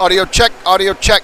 Audio check, audio check.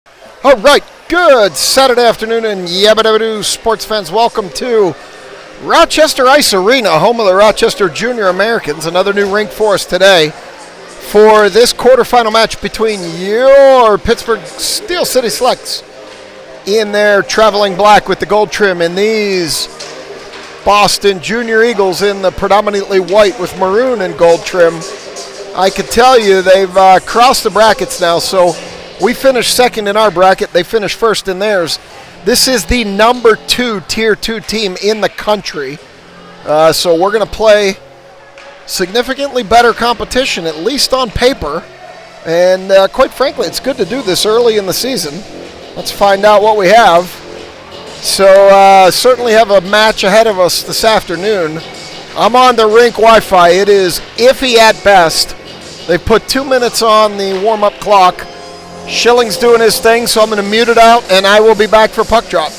All right, good Saturday afternoon and yabba-dabba-doo, sports fans. Welcome to Rochester Ice Arena, home of the Rochester Junior Americans. Another new rink for us today for this quarterfinal match between your Pittsburgh Steel City Selects in their traveling black with the gold trim and these Boston Junior Eagles in the predominantly white with maroon and gold trim. I can tell you they've crossed the brackets now, so we finished second in our bracket. They finished first in theirs. This is the number 2 Tier 2 team in the country. So we're going to play significantly better competition, at least on paper. And quite frankly, it's good to do this early in the season. Let's find out what we have. So certainly have a match ahead of us this afternoon. I'm on the rink Wi-Fi. It is iffy at best. They put 2 minutes on the warm-up clock. Schilling's doing his thing, so I'm going to mute it out, and I will be back for puck drop.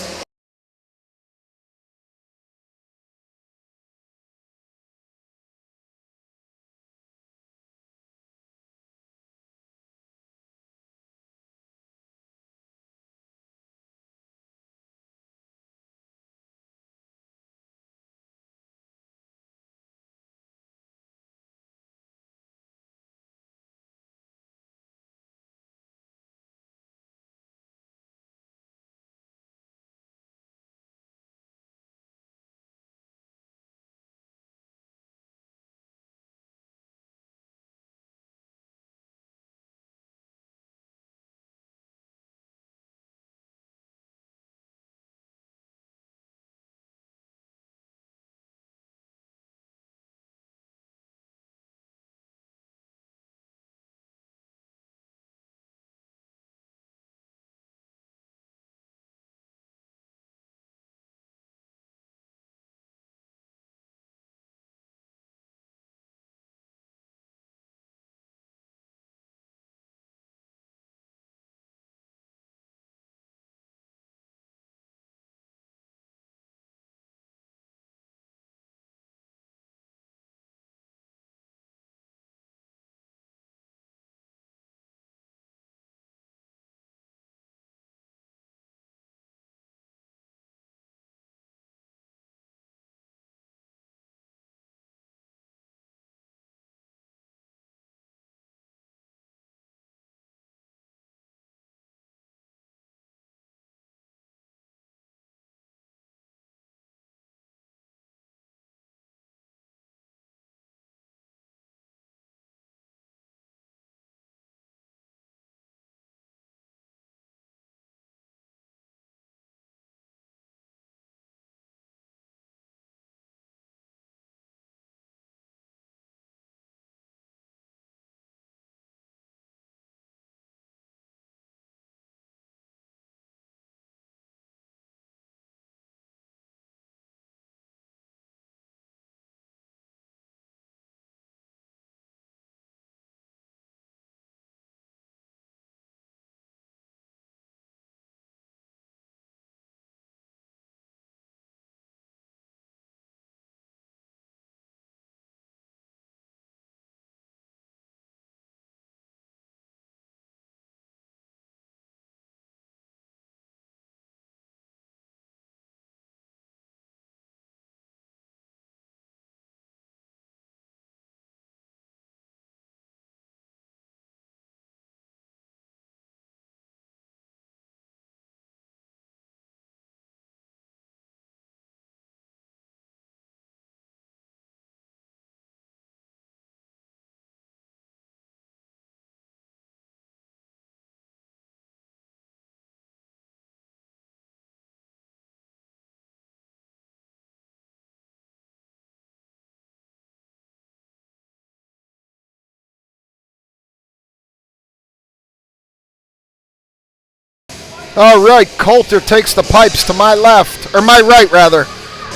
All right, Coulter takes the pipes to my left, or my right rather.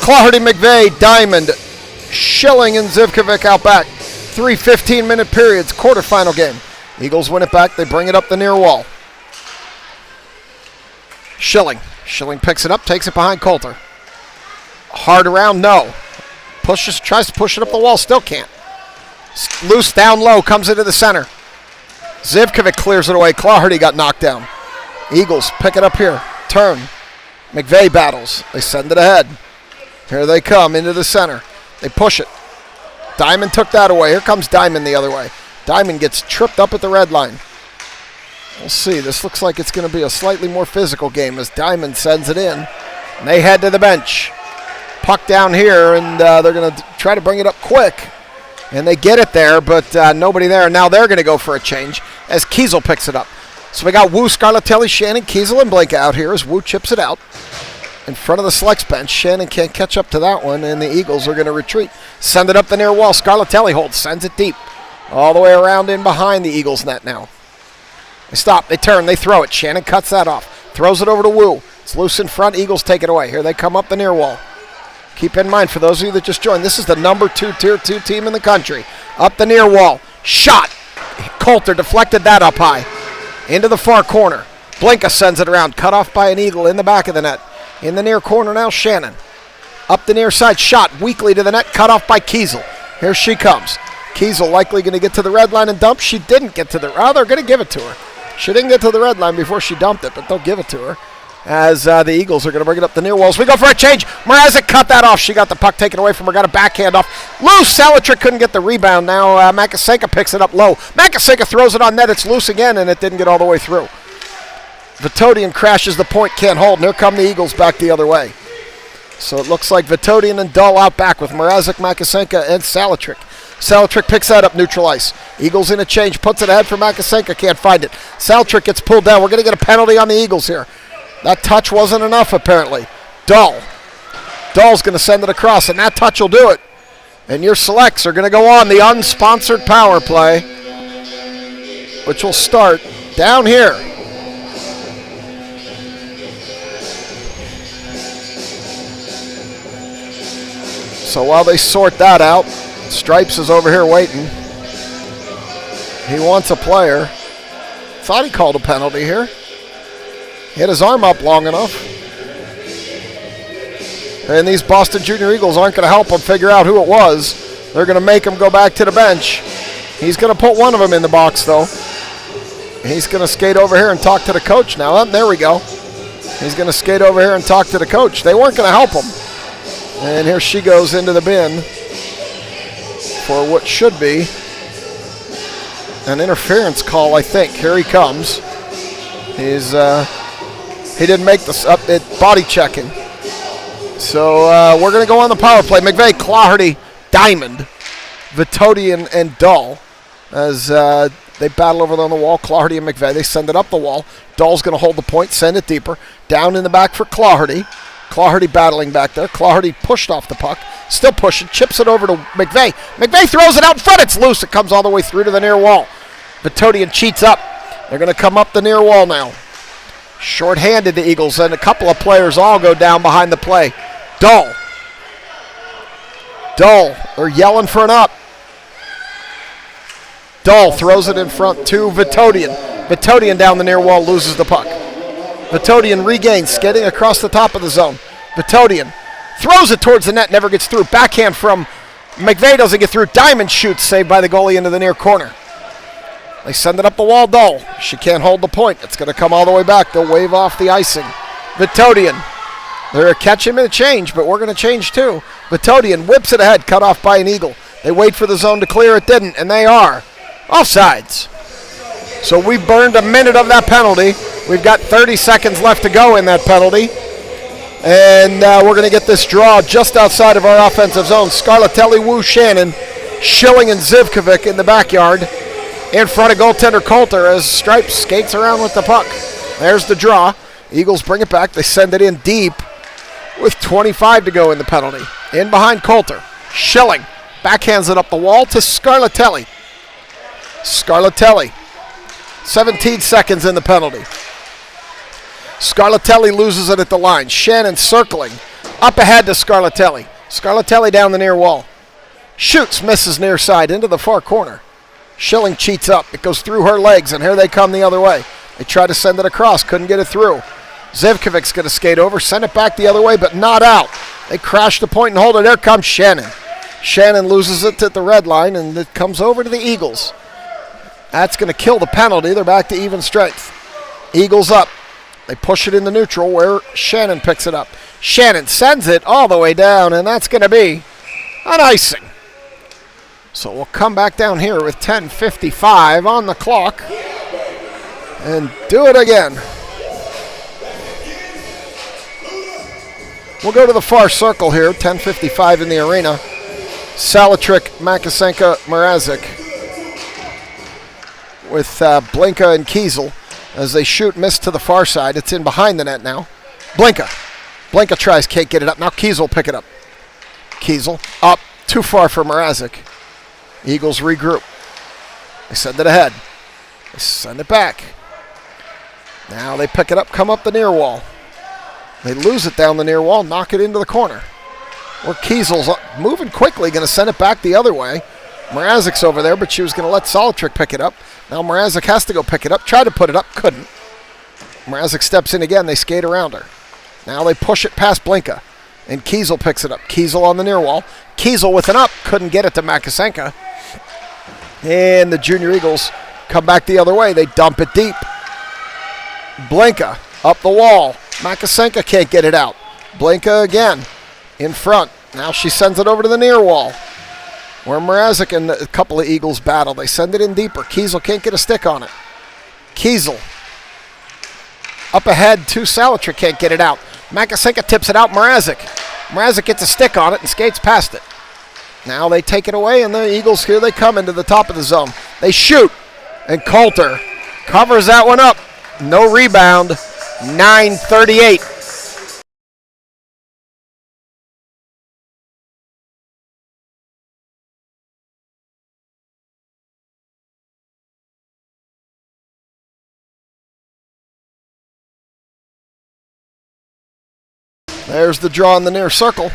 Clardy, McVeigh, Diamond, Schilling, and Zivkovic out back. 3 15-minute periods, quarterfinal game. Eagles win it back. They bring it up the near wall. Schilling picks it up, takes it behind Coulter. Hard around, no. Tries to push it up the wall, still can't. Loose down low, comes into the center. Zivkovic clears it away. Clardy got knocked down. Eagles pick it up here. Turn. McVeigh battles. They send it ahead. Here they come into the center. They push it. Diamond took that away. Here comes Diamond the other way. Diamond gets tripped up at the red line. We'll see. This looks like it's going to be a slightly more physical game as Diamond sends it in. And they head to the bench. Puck down here, and they're going to try to bring it up quick. And they get it there, but nobody there. Now they're going to go for a change as Kiesel picks it up. So we got Wu, Scarlatelli, Shannon, Kiesel, and Blake out here as Wu chips it out in front of the Selects bench. Shannon can't catch up to that one, and the Eagles are going to retreat. Send it up the near wall. Scarlatelli holds, sends it deep. All the way around in behind the Eagles net now. They stop, they turn, they throw it. Shannon cuts that off. Throws it over to Wu. It's loose in front. Eagles take it away. Here they come up the near wall. Keep in mind, for those of you that just joined, this is the number 2 Tier 2 team in the country. Up the near wall. Shot. Coulter deflected that up high. Into the far corner. Blinka sends it around. Cut off by an Eagle in the back of the net. In the near corner now, Shannon. Up the near side. Shot weakly to the net. Cut off by Kiesel. Here she comes. Kiesel likely going to get to the red line and dump. She didn't get to the... Oh, they're going to give it to her. She didn't get to the red line before she dumped it, but they'll give it to her. As the Eagles are going to bring it up the near walls. We go for a change. Mrazek cut that off. She got the puck taken away from her. Got a backhand off. Loose. Salatrick couldn't get the rebound. Now Makasenka picks it up low. Makasenka throws it on net. It's loose again, and it didn't get all the way through. Vitodian crashes the point. Can't hold. And here come the Eagles back the other way. So it looks like Vitodian and Dahl out back with Mrazek, Makasenka, and Salatrick. Salatrick picks that up, neutral ice. Eagles in a change. Puts it ahead for Makasenka. Can't find it. Salatrick gets pulled down. We're going to get a penalty on the Eagles here. That touch wasn't enough, apparently. Dahl's going to send it across, and that touch will do it. And your Selects are going to go on the unsponsored power play, which will start down here. So while they sort that out, Stripes is over here waiting. He wants a player. Thought he called a penalty here. He had his arm up long enough. And these Boston Junior Eagles aren't going to help him figure out who it was. They're going to make him go back to the bench. He's going to put one of them in the box, though. He's going to skate over here and talk to the coach now. Oh, there we go. He's going to skate over here and talk to the coach. They weren't going to help him. And here she goes into the bin for what should be an interference call, I think. Here he comes. He didn't make this up at body checking. So we're going to go on the power play. McVeigh, Claherty, Diamond, Vitodian, and Dahl as they battle over there on the wall. Claherty and McVeigh, they send it up the wall. Dahl's going to hold the point, send it deeper. Down in the back for Claherty. Claherty battling back there. Claherty pushed off the puck. Still pushing. Chips it over to McVeigh. McVeigh throws it out in front. It's loose. It comes all the way through to the near wall. Vitodian cheats up. They're going to come up the near wall now. Short-handed the Eagles, and a couple of players all go down behind the play. Dahl, they're yelling for an up. Dahl throws it in front to Vitodian. Vitodian down the near wall loses the puck. Vitodian regains, skating across the top of the zone. Vitodian throws it towards the net, never gets through. Backhand from McVeigh doesn't get through. Diamond shoots, saved by the goalie into the near corner. They send it up the wall, Dahl. She can't hold the point. It's going to come all the way back. They'll wave off the icing. Vitodian. They're catching him in a change, but we're going to change too. Vitodian whips it ahead, cut off by an Eagle. They wait for the zone to clear. It didn't, and they are offsides. So we burned a minute of that penalty. We've got 30 seconds left to go in that penalty. And we're going to get this draw just outside of our offensive zone. Scarlatelli, Wu, Shannon, Schilling, and Zivkovic in the backyard. In front of goaltender Coulter as Stripes skates around with the puck. There's the draw. Eagles bring it back. They send it in deep with 25 to go in the penalty. In behind Coulter. Schilling backhands it up the wall to Scarlatelli. Scarlatelli. 17 seconds in the penalty. Scarlatelli loses it at the line. Shannon circling. Up ahead to Scarlatelli. Scarlatelli down the near wall. Shoots, misses near side into the far corner. Schilling cheats up. It goes through her legs, and here they come the other way. They try to send it across. Couldn't get it through. Zivkovic's going to skate over, send it back the other way, but not out. They crash the point and hold it. There comes Shannon. Shannon loses it at the red line, and it comes over to the Eagles. That's going to kill the penalty. They're back to even strength. Eagles up. They push it into neutral where Shannon picks it up. Shannon sends it all the way down, and that's going to be an icing. So we'll come back down here with 10:55 on the clock and do it again. We'll go to the far circle here, 10:55 in the arena. Salatrick, Makasenka, Mrazek with Blinka and Kiesel as they shoot, miss to the far side. It's in behind the net now. Blinka tries, can't get it up. Now Kiesel pick it up. Kiesel up, too far for Mrazek. Eagles regroup. They send it ahead. They send it back. Now they pick it up, come up the near wall. They lose it down the near wall, knock it into the corner. Where Kiesel's moving quickly, going to send it back the other way. Mrazek's over there, but she was going to let Salatrick pick it up. Now Mrazek has to go pick it up, try to put it up, couldn't. Mrazek steps in again, they skate around her. Now they push it past Blinka, and Kiesel picks it up. Kiesel on the near wall. Kiesel with an up, couldn't get it to Makasenka. And the Junior Eagles come back the other way. They dump it deep. Blinka up the wall. Makasenka can't get it out. Blinka again in front. Now she sends it over to the near wall where Mrazek and a couple of Eagles battle. They send it in deeper. Kiesel can't get a stick on it. Kiesel up ahead to Salatrick, can't get it out. Makasenka tips it out. Mrazek gets a stick on it and skates past it. Now they take it away, and the Eagles, here they come into the top of the zone. They shoot, and Coulter covers that one up. No rebound, 9:38. There's the draw in the near circle.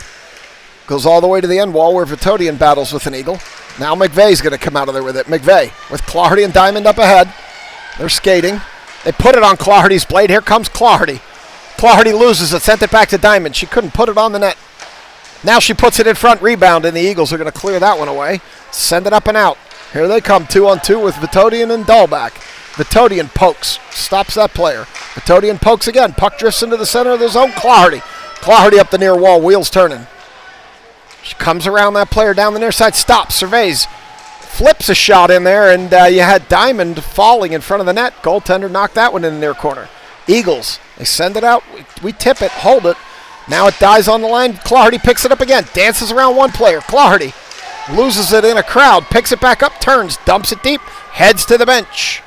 Goes all the way to the end wall where Vitodian battles with an Eagle. Now McVeigh's going to come out of there with it. McVeigh with Clardy and Diamond up ahead. They're skating. They put it on Clardy's blade. Here comes Clardy. Clardy loses it, sent it back to Diamond. She couldn't put it on the net. Now she puts it in front, rebound, and the Eagles are going to clear that one away. Send it up and out. Here they come, 2-on-2 with Vitodian and Dahlback. Vitodian pokes, stops that player. Vitodian pokes again. Puck drifts into the center of the zone. Clardy up the near wall, wheels turning. She comes around that player down the near side, stops, surveys, flips a shot in there, and you had Diamond falling in front of the net. Goaltender knocked that one in the near corner. Eagles, they send it out. We tip it, hold it. Now it dies on the line. Clardy picks it up again, dances around one player. Clardy loses it in a crowd, picks it back up, turns, dumps it deep, heads to the bench.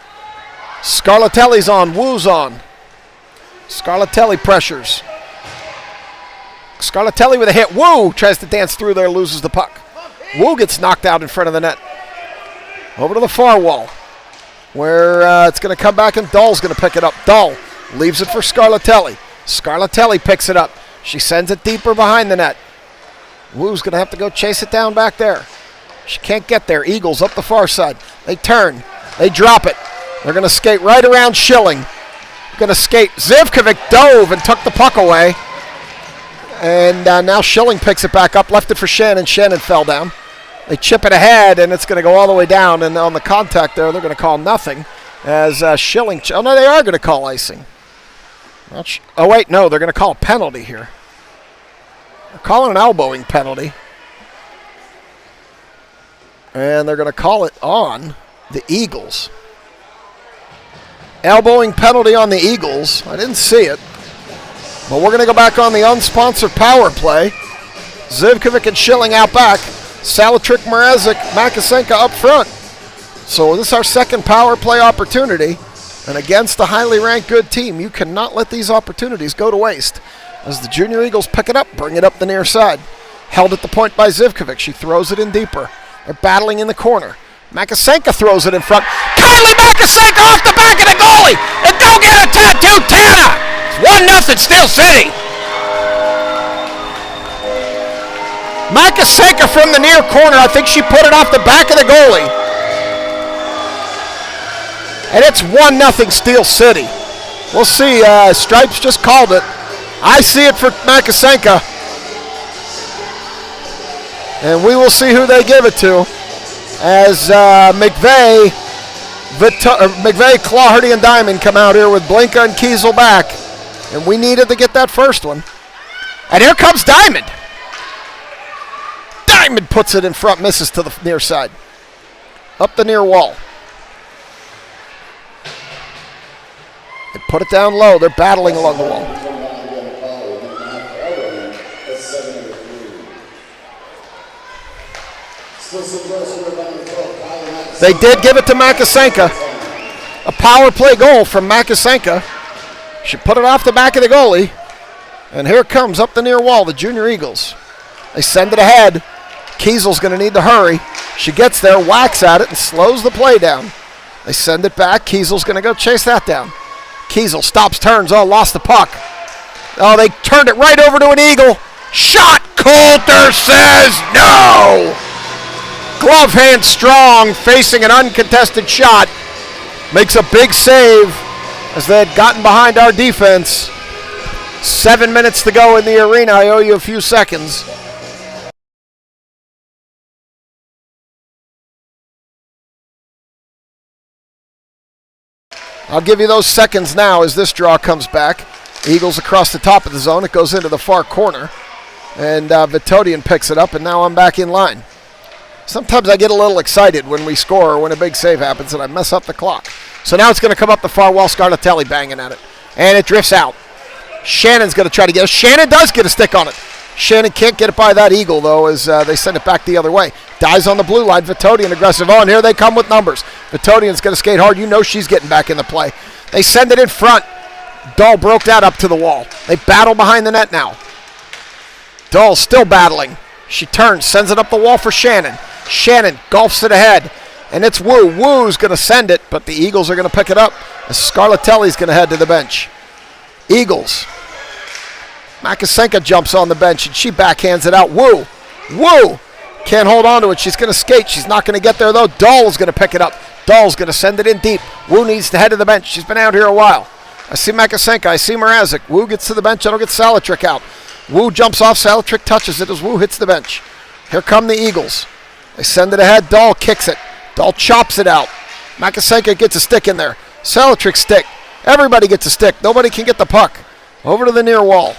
Scarlatelli's on, Wu's on. Scarlatelli pressures. Scarlatelli with a hit. Wu tries to dance through there, loses the puck. Wu gets knocked out in front of the net. Over to the far wall, where it's going to come back and Dahl's going to pick it up. Dahl leaves it for Scarlatelli. Scarlatelli picks it up. She sends it deeper behind the net. Wu's going to have to go chase it down back there. She can't get there. Eagles up the far side. They turn. They drop it. They're going to skate right around Schilling. Going to skate. Zivkovic dove and took the puck away. And now Schilling picks it back up, left it for Shannon. Shannon fell down. They chip it ahead, and it's going to go all the way down. And on the contact there, they're going to call nothing. As Schilling, oh no, they are going to call icing. Oh wait, no, they're going to call a penalty here. They're calling an elbowing penalty. And they're going to call it on the Eagles. Elbowing penalty on the Eagles. I didn't see it. But we're going to go back on the unsponsored power play. Zivkovic and Schilling out back. Salatrick, Mrazek, Makasenka up front. So this is our second power play opportunity. And against a highly ranked good team, you cannot let these opportunities go to waste. As the Junior Eagles pick it up, bring it up the near side. Held at the point by Zivkovic. She throws it in deeper. They're battling in the corner. Makasenka throws it in front. Kylie Makasenka off the back of the goalie. And go get a tattoo, Tana! 1-0 Steel City. Makasenka from the near corner. I think she put it off the back of the goalie. And it's 1-0 Steel City. We'll see. Stripes just called it. I see it for Makasenka. And we will see who they give it to. As McVeigh, Clardy, and Diamond come out here with Blinka and Kiesel back. And we needed to get that first one. And here comes Diamond. Diamond puts it in front, misses to the near side. Up the near wall. They put it down low. They're battling along the wall. They did give it to Makasenka. A power play goal from Makasenka. She put it off the back of the goalie. And here it comes up the near wall, the Junior Eagles. They send it ahead. Kiesel's going to need to hurry. She gets there, whacks at it, and slows the play down. They send it back. Kiesel's going to go chase that down. Kiesel stops, turns. Oh, lost the puck. Oh, they turned it right over to an Eagle. Shot! Coulter says no! Glove hand strong, facing an uncontested shot. Makes a big save as they had gotten behind our defense. 7 minutes to go in the arena. I owe you a few seconds. I'll give you those seconds now as this draw comes back. Eagles across the top of the zone. It goes into the far corner. And Vitodian picks it up, and now I'm back in line. Sometimes I get a little excited when we score or when a big save happens and I mess up the clock. So now it's going to come up the far wall. Scarlatelli banging at it. And it drifts out. Shannon's going to try to get it. Shannon does get a stick on it. Shannon can't get it by that Eagle, though, as they send it back the other way. Dies on the blue line. Vitodian aggressive. Oh, and here they come with numbers. Vitodian's going to skate hard. You know she's getting back in the play. They send it in front. Dahl broke that up to the wall. They battle behind the net now. Dahl still battling. She turns, sends it up the wall for Shannon. Shannon golfs it ahead. And it's Wu. Wu's going to send it, but the Eagles are going to pick it up as Scarlatelli's going to head to the bench. Eagles. Makasenka jumps on the bench, and she backhands it out. Wu. Wu can't hold on to it. She's going to skate. She's not going to get there, though. Dahl's going to pick it up. Dahl's going to send it in deep. Wu needs to head to the bench. She's been out here a while. I see Makasenka. I see Mrazek. Wu gets to the bench. That'll get Salatrick out. Wu jumps off. Salatrick touches it as Wu hits the bench. Here come the Eagles. They send it ahead. Dahl kicks it. Dahl chops it out. Makasenka gets a stick in there. Salatrick stick. Everybody gets a stick. Nobody can get the puck. Over to the near wall.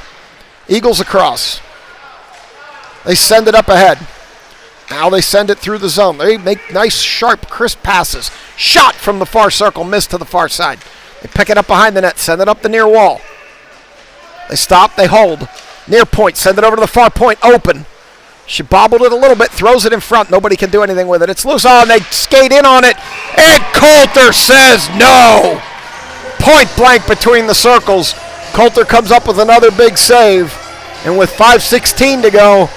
Eagles across. They send it up ahead. Now they send it through the zone. They make nice, sharp, crisp passes. Shot from the far circle. Missed to the far side. They pick it up behind the net. Send it up the near wall. They stop. They hold. Near point. Send it over to the far point. Open. She bobbled it a little bit. Throws it in front. Nobody can do anything with it. It's loose. Oh, and they skate in on it. And Coulter says no. Point blank between the circles. Coulter comes up with another big save. And with 5:16 to go,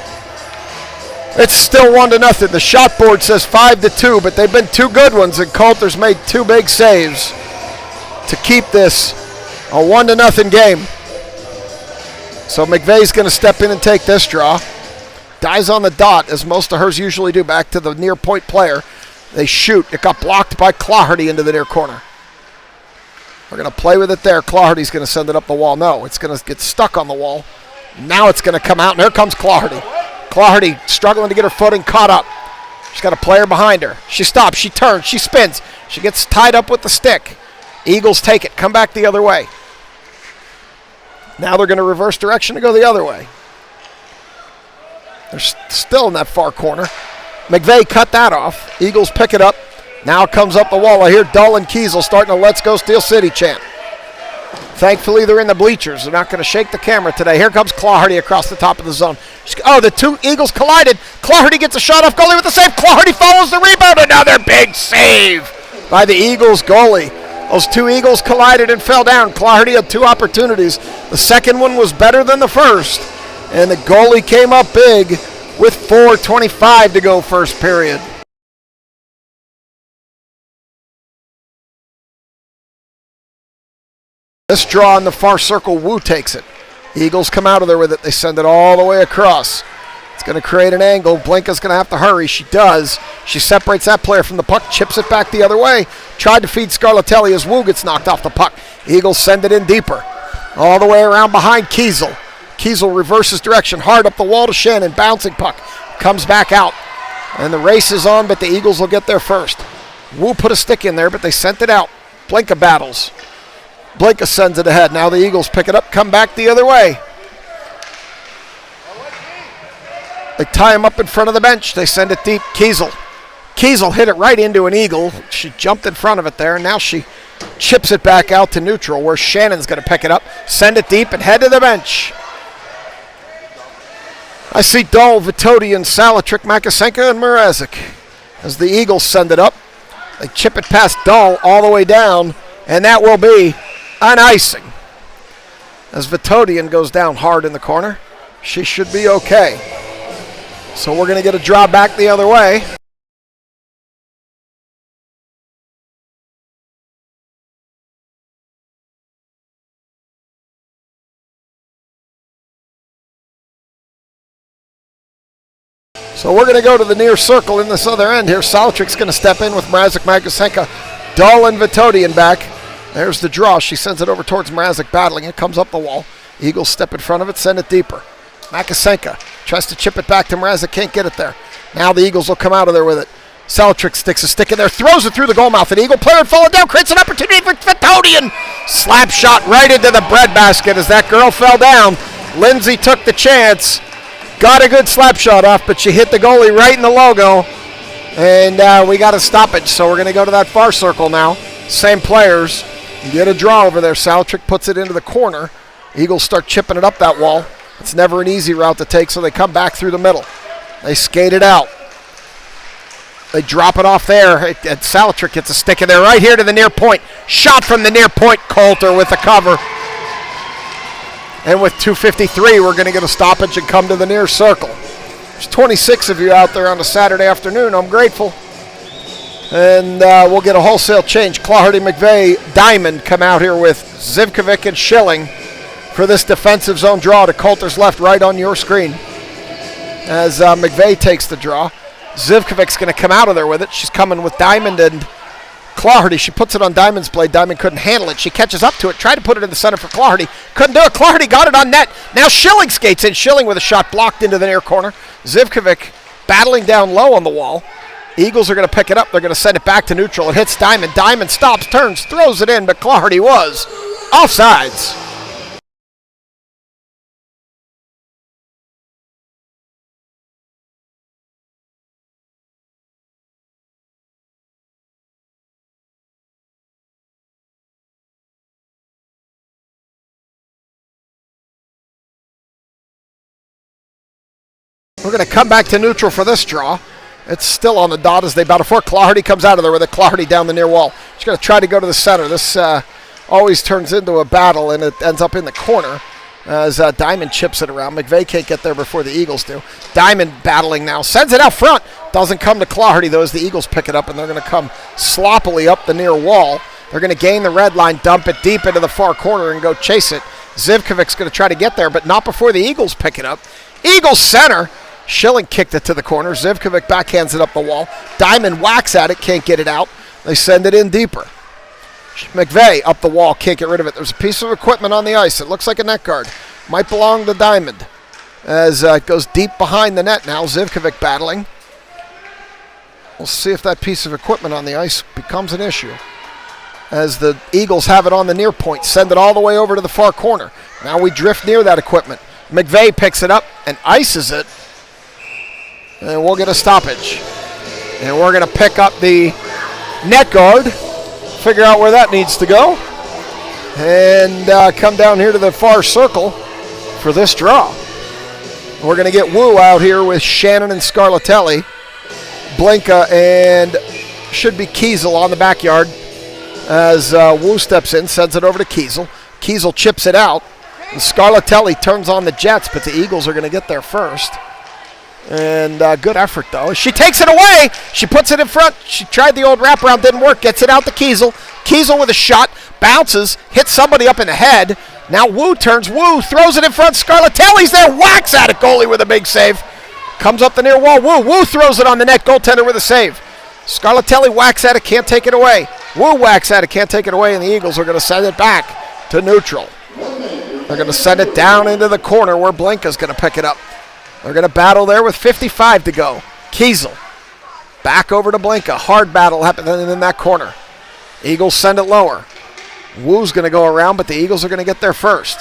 it's still 1-0. The shot board says 5-2, but they've been two good ones, and Coulter's made two big saves to keep this a 1-0 game. So McVeigh's going to step in and take this draw. Dies on the dot, as most of hers usually do, back to the near point player. They shoot. It got blocked by Claherty into the near corner. We're going to play with it there. Claherty's going to send it up the wall. No, it's going to get stuck on the wall. Now it's going to come out, and here comes Claherty. Claherty struggling to get her footing, caught up. She's got a player behind her. She stops, she turns, she spins. She gets tied up with the stick. Eagles take it, come back the other way. Now they're going to reverse direction to go the other way. They're still in that far corner. McVeigh cut that off. Eagles pick it up. Now it comes up the wall. I hear Dull and Kiesel starting a Let's Go Steel City chant. Thankfully, they're in the bleachers. They're not going to shake the camera today. Here comes Claherty across the top of the zone. The two Eagles collided. Claherty gets a shot off goalie with the save. Claherty follows the rebound. Another big save by the Eagles goalie. Those two Eagles collided and fell down. Claherty had two opportunities. The second one was better than the first. And the goalie came up big with 4:25 to go first period. This draw in the far circle, Wu takes it. Eagles come out of there with it. They send it all the way across. It's going to create an angle. Blinka's going to have to hurry. She does. She separates that player from the puck, chips it back the other way. Tried to feed Scarlatelli as Wu gets knocked off the puck. Eagles send it in deeper. All the way around behind Kiesel. Kiesel reverses direction. Hard up the wall to Shannon. Bouncing puck. Comes back out. And the race is on, but the Eagles will get there first. Wu put a stick in there, but they sent it out. Blinka battles. Blinka sends it ahead. Now the Eagles pick it up, come back the other way. They tie him up in front of the bench. They send it deep. Kiesel hit it right into an Eagle. She jumped in front of it there, and now she chips it back out to neutral, where Shannon's going to pick it up, send it deep, and head to the bench. I see Dahl, Vitodian, Salatrick, Makasenka, and Mrazek. As the Eagles send it up, they chip it past Dahl all the way down, and that will be an icing. As Vitodian goes down hard in the corner, she should be okay. So we're going to get a draw back the other way. So we're going to go to the near circle in this other end here. Salatrick's going to step in with Mrazek, Makasenka, Dahl, and Vitodian back. There's the draw. She sends it over towards Mrazek, battling. It comes up the wall. Eagles step in front of it, send it deeper. Makasenka tries to chip it back to Mrazek, can't get it there. Now the Eagles will come out of there with it. Salatrick sticks a stick in there, throws it through the goal mouth. An Eagle player falling down, creates an opportunity for Vitodian. Slap shot right into the breadbasket as that girl fell down. Lindsay took the chance. Got a good slap shot off, but she hit the goalie right in the logo. And we got a stoppage, so we're going to go to that far circle now. Same players. You get a draw over there. Salatrick puts it into the corner. Eagles start chipping it up that wall. It's never an easy route to take, so they come back through the middle. They skate it out. They drop it off there. And Salatrick gets a stick in there right here to the near point. Shot from the near point. Coulter with the cover. And with 2:53, we're going to get a stoppage and come to the near circle. There's 26 of you out there on a Saturday afternoon. I'm grateful. And we'll get a wholesale change. Claherty, McVeigh, Diamond come out here with Zivkovic and Schilling for this defensive zone draw to Coulter's left, right on your screen. As McVeigh takes the draw. Zivkovic's going to come out of there with it. She's coming with Diamond and Claherty. She puts it on Diamond's blade. Diamond couldn't handle it. She catches up to it, tried to put it in the center for Claherty. Couldn't do it. Claherty got it on net. Now Schilling skates in. Schilling with a shot blocked into the near corner. Zivkovic battling down low on the wall. Eagles are going to pick it up. They're going to send it back to neutral. It hits Diamond. Diamond stops, turns, throws it in, but Claherty was offsides. We're going to come back to neutral for this draw. It's still on the dot as they battle for it. Claherty comes out of there with it. Claherty down the near wall. She's going to try to go to the center. This always turns into a battle, and it ends up in the corner as Diamond chips it around. McVeigh can't get there before the Eagles do. Diamond battling now. Sends it out front. Doesn't come to Claherty, though, as the Eagles pick it up, and they're going to come sloppily up the near wall. They're going to gain the red line, dump it deep into the far corner, and go chase it. Zivkovic's going to try to get there, but not before the Eagles pick it up. Eagles center. Schilling kicked it to the corner. Zivkovic backhands it up the wall. Diamond whacks at it, can't get it out. They send it in deeper. McVeigh up the wall, can't get rid of it. There's a piece of equipment on the ice. It looks like a net guard. Might belong to Diamond. As it goes deep behind the net now. Zivkovic battling. We'll see if that piece of equipment on the ice becomes an issue. As the Eagles have it on the near point, send it all the way over to the far corner. Now we drift near that equipment. McVeigh picks it up and ices it. And we'll get a stoppage. And we're going to pick up the net guard, figure out where that needs to go, and come down here to the far circle for this draw. We're going to get Wu out here with Shannon and Scarlatelli. Blinka and should be Kiesel on the backyard as Wu steps in, sends it over to Kiesel. Kiesel chips it out. And Scarlatelli turns on the Jets, but the Eagles are going to get there first. And good effort, though. She takes it away. She puts it in front. She tried the old wraparound, didn't work. Gets it out to Kiesel. Kiesel with a shot. Bounces. Hits somebody up in the head. Now Wu turns. Wu throws it in front. Scarlatelli's there. Whacks at it. Goalie with a big save. Comes up the near wall. Wu throws it on the net. Goaltender with a save. Scarlatelli whacks at it. Can't take it away. Wu whacks at it. Can't take it away. And the Eagles are going to send it back to neutral. They're going to send it down into the corner where Blinka's going to pick it up. They're going to battle there with 55 to go. Kiesel back over to Blinka. Hard battle happening in that corner. Eagles send it lower. Wu's going to go around, but the Eagles are going to get there first.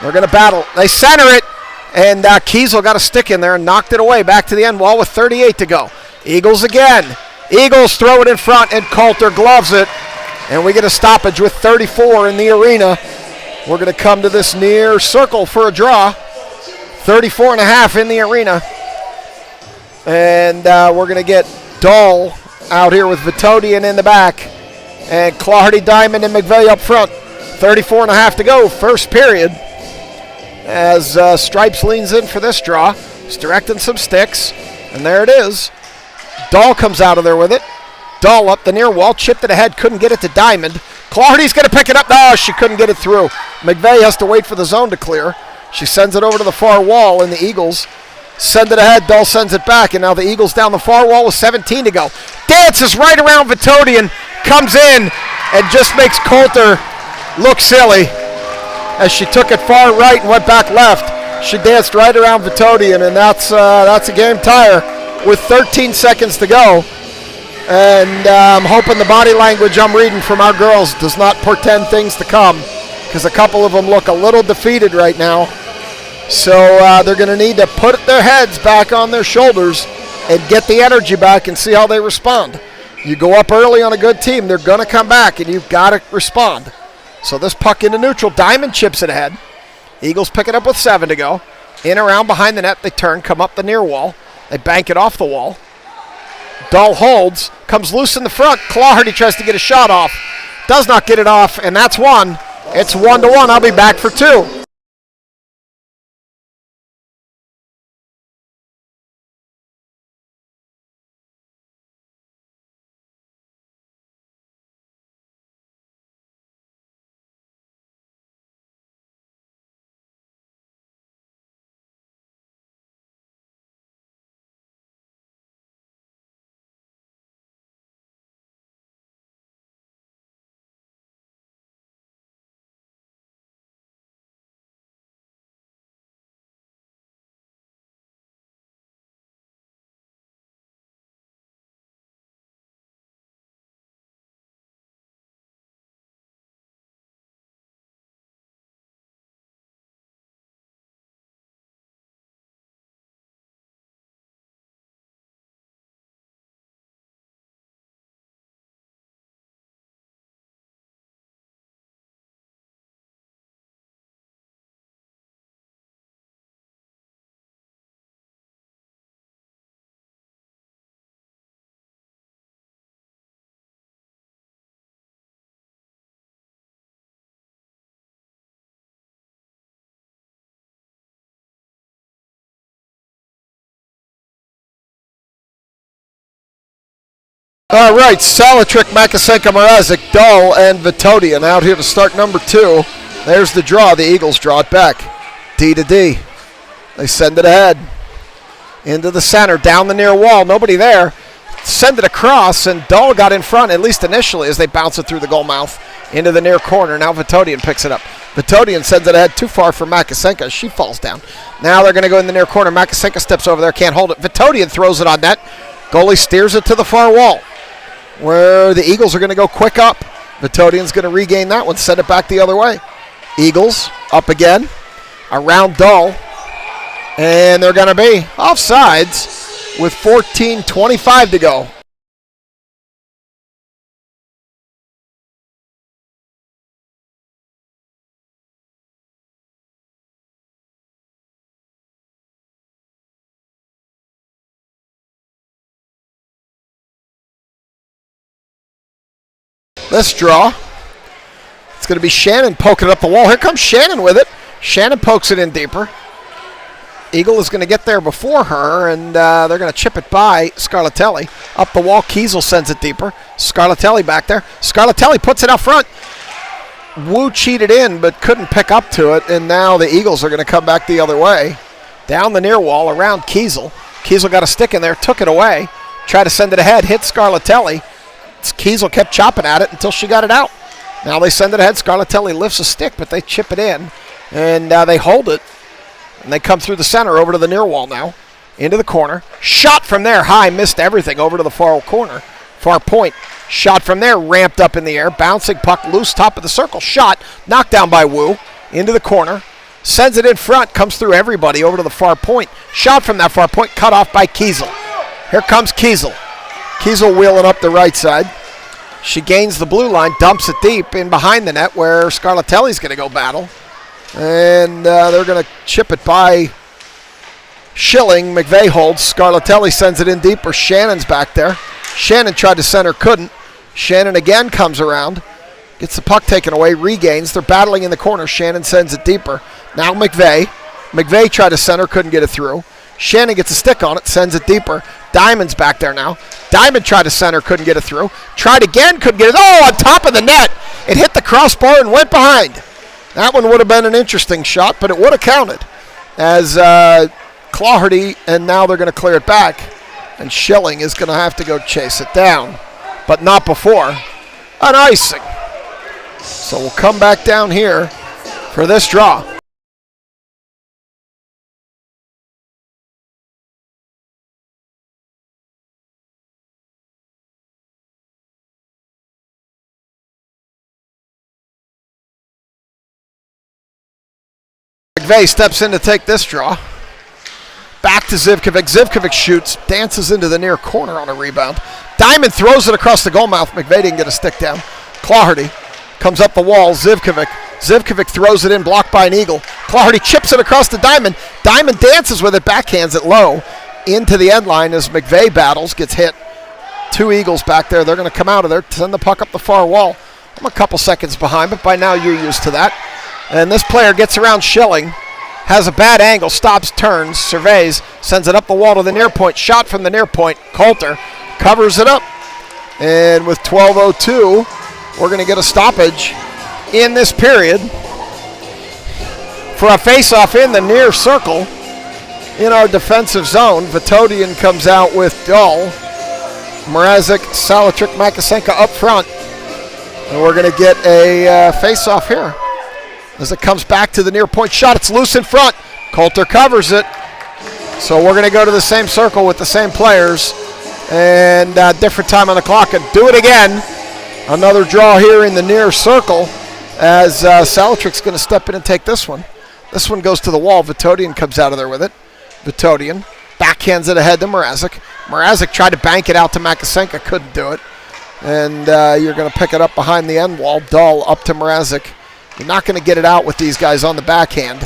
They're going to battle. They center it, and Kiesel got a stick in there and knocked it away back to the end wall with 38 to go. Eagles again. Eagles throw it in front, and Coulter gloves it, and we get a stoppage with 34 in the arena. We're going to come to this near circle for a draw. 34.5 in the arena. And we're going to get Dahl out here with Vitodian in the back. And Clardy, Diamond, and McVeigh up front. 34.5 to go, first period. As Stripes leans in for this draw. He's directing some sticks. And there it is. Dahl comes out of there with it. Dahl up the near wall, chipped it ahead, couldn't get it to Diamond. Clardy's going to pick it up. No, she couldn't get it through. McVeigh has to wait for the zone to clear. She sends it over to the far wall, and the Eagles send it ahead. Dahl sends it back, and now the Eagles down the far wall with 17 to go. Dances right around Vitodian, comes in, and just makes Coulter look silly. As she took it far right and went back left, she danced right around Vitodian, and that's a game tire with 13 seconds to go. And I'm hoping the body language I'm reading from our girls does not portend things to come, because a couple of them look a little defeated right now. So they're going to need to put their heads back on their shoulders and get the energy back and see how they respond. You go up early on a good team, they're going to come back, and you've got to respond. So this puck into neutral. Diamond chips it ahead. Eagles pick it up with 7 to go. In around behind the net, they turn, come up the near wall. They bank it off the wall. Dahl holds, comes loose in the front. Clardy tries to get a shot off. Does not get it off, and that's one. It's 1-1. I'll be back for 2. All right, Salatrick, Makasenka, Mrazek, Dahl, and Vitodian out here to start number 2. There's the draw. The Eagles draw it back. D to D. They send it ahead. Into the center, down the near wall. Nobody there. Send it across, and Dahl got in front, at least initially, as they bounce it through the goal mouth into the near corner. Now Vitodian picks it up. Vitodian sends it ahead too far for Makasenka. She falls down. Now they're going to go in the near corner. Makasenka steps over there, can't hold it. Vitodian throws it on net. Goalie steers it to the far wall, where the Eagles are going to go quick up. Vitodian's going to regain that one, send it back the other way. Eagles up again, around Dahl, and they're going to be offsides with 14:25 to go. This draw, it's going to be Shannon poking it up the wall. Here comes Shannon with it. Shannon pokes it in deeper. Eagle is going to get there before her, and they're going to chip it by Scarlatelli. Up the wall, Kiesel sends it deeper. Scarlatelli back there. Scarlatelli puts it out front. Wu cheated in, but couldn't pick up to it, and now the Eagles are going to come back the other way. Down the near wall, around Kiesel. Kiesel got a stick in there, took it away. Tried to send it ahead, hit Scarlatelli. Kiesel kept chopping at it until she got it out. Now they send it ahead. Scarlatelli lifts a stick, but they chip it in, and they hold it. And they come through the center over to the near wall now. Into the corner. Shot from there high. Missed everything over to the far Far point. Shot from there, ramped up in the air. Bouncing puck, loose, top of the circle. Shot, knocked down by Wu. Into the corner. Sends it in front, comes through everybody over to the far point. Shot from that far point, cut off by Kiesel. Here comes Kiesel. Kiesel wheeling up the right side. She gains the blue line, dumps it deep in behind the net where Scarlatelli's going to go battle. And they're going to chip it by Schilling. McVeigh holds. Scarlatelli sends it in deeper. Shannon's back there. Shannon tried to center, couldn't. Shannon again comes around. Gets the puck taken away, regains. They're battling in the corner. Shannon sends it deeper. Now McVeigh. McVeigh tried to center, couldn't get it through. Shannon gets a stick on it, sends it deeper. Diamond's back there now. Diamond tried to center, couldn't get it through. Tried again, couldn't get it. Oh, on top of the net. It hit the crossbar and went behind. That one would have been an interesting shot, but it would have counted. As Clawherty, and now they're going to clear it back. And Schilling is going to have to go chase it down. But not before an icing. So we'll come back down here for this draw. McVeigh steps in to take this draw. Back to Zivkovic. Zivkovic shoots, dances into the near corner on a rebound. Diamond throws it across the goal mouth. McVeigh didn't get a stick down. Clawherty comes up the wall. Zivkovic. Zivkovic throws it in, blocked by an Eagle. Clawherty chips it across to Diamond. Diamond dances with it, backhands it low into the end line as McVeigh battles, gets hit. Two Eagles back there. They're going to come out of there, send the puck up the far wall. I'm a couple seconds behind, but by now you're used to that. And this player gets around Schilling, has a bad angle, stops, turns, surveys, sends it up the wall to the near point. Shot from the near point. Coulter covers it up. And with 12:02, we're going to get a stoppage in this period for a face-off in the near circle in our defensive zone. Vitodian comes out with Dull. Mrazek, Salatrick, Makasenka up front. And we're going to get a face-off here. As it comes back to the near point shot, it's loose in front. Coulter covers it. So we're going to go to the same circle with the same players and different time on the clock and do it again. Another draw here in the near circle as Salatrick's going to step in and take this one. This one goes to the wall. Vitodian comes out of there with it. Vitodian backhands it ahead to Mrazek. Mrazek tried to bank it out to Makasenka, couldn't do it. And you're going to pick it up behind the end wall. Dull up to Mrazek. You're not going to get it out with these guys on the backhand.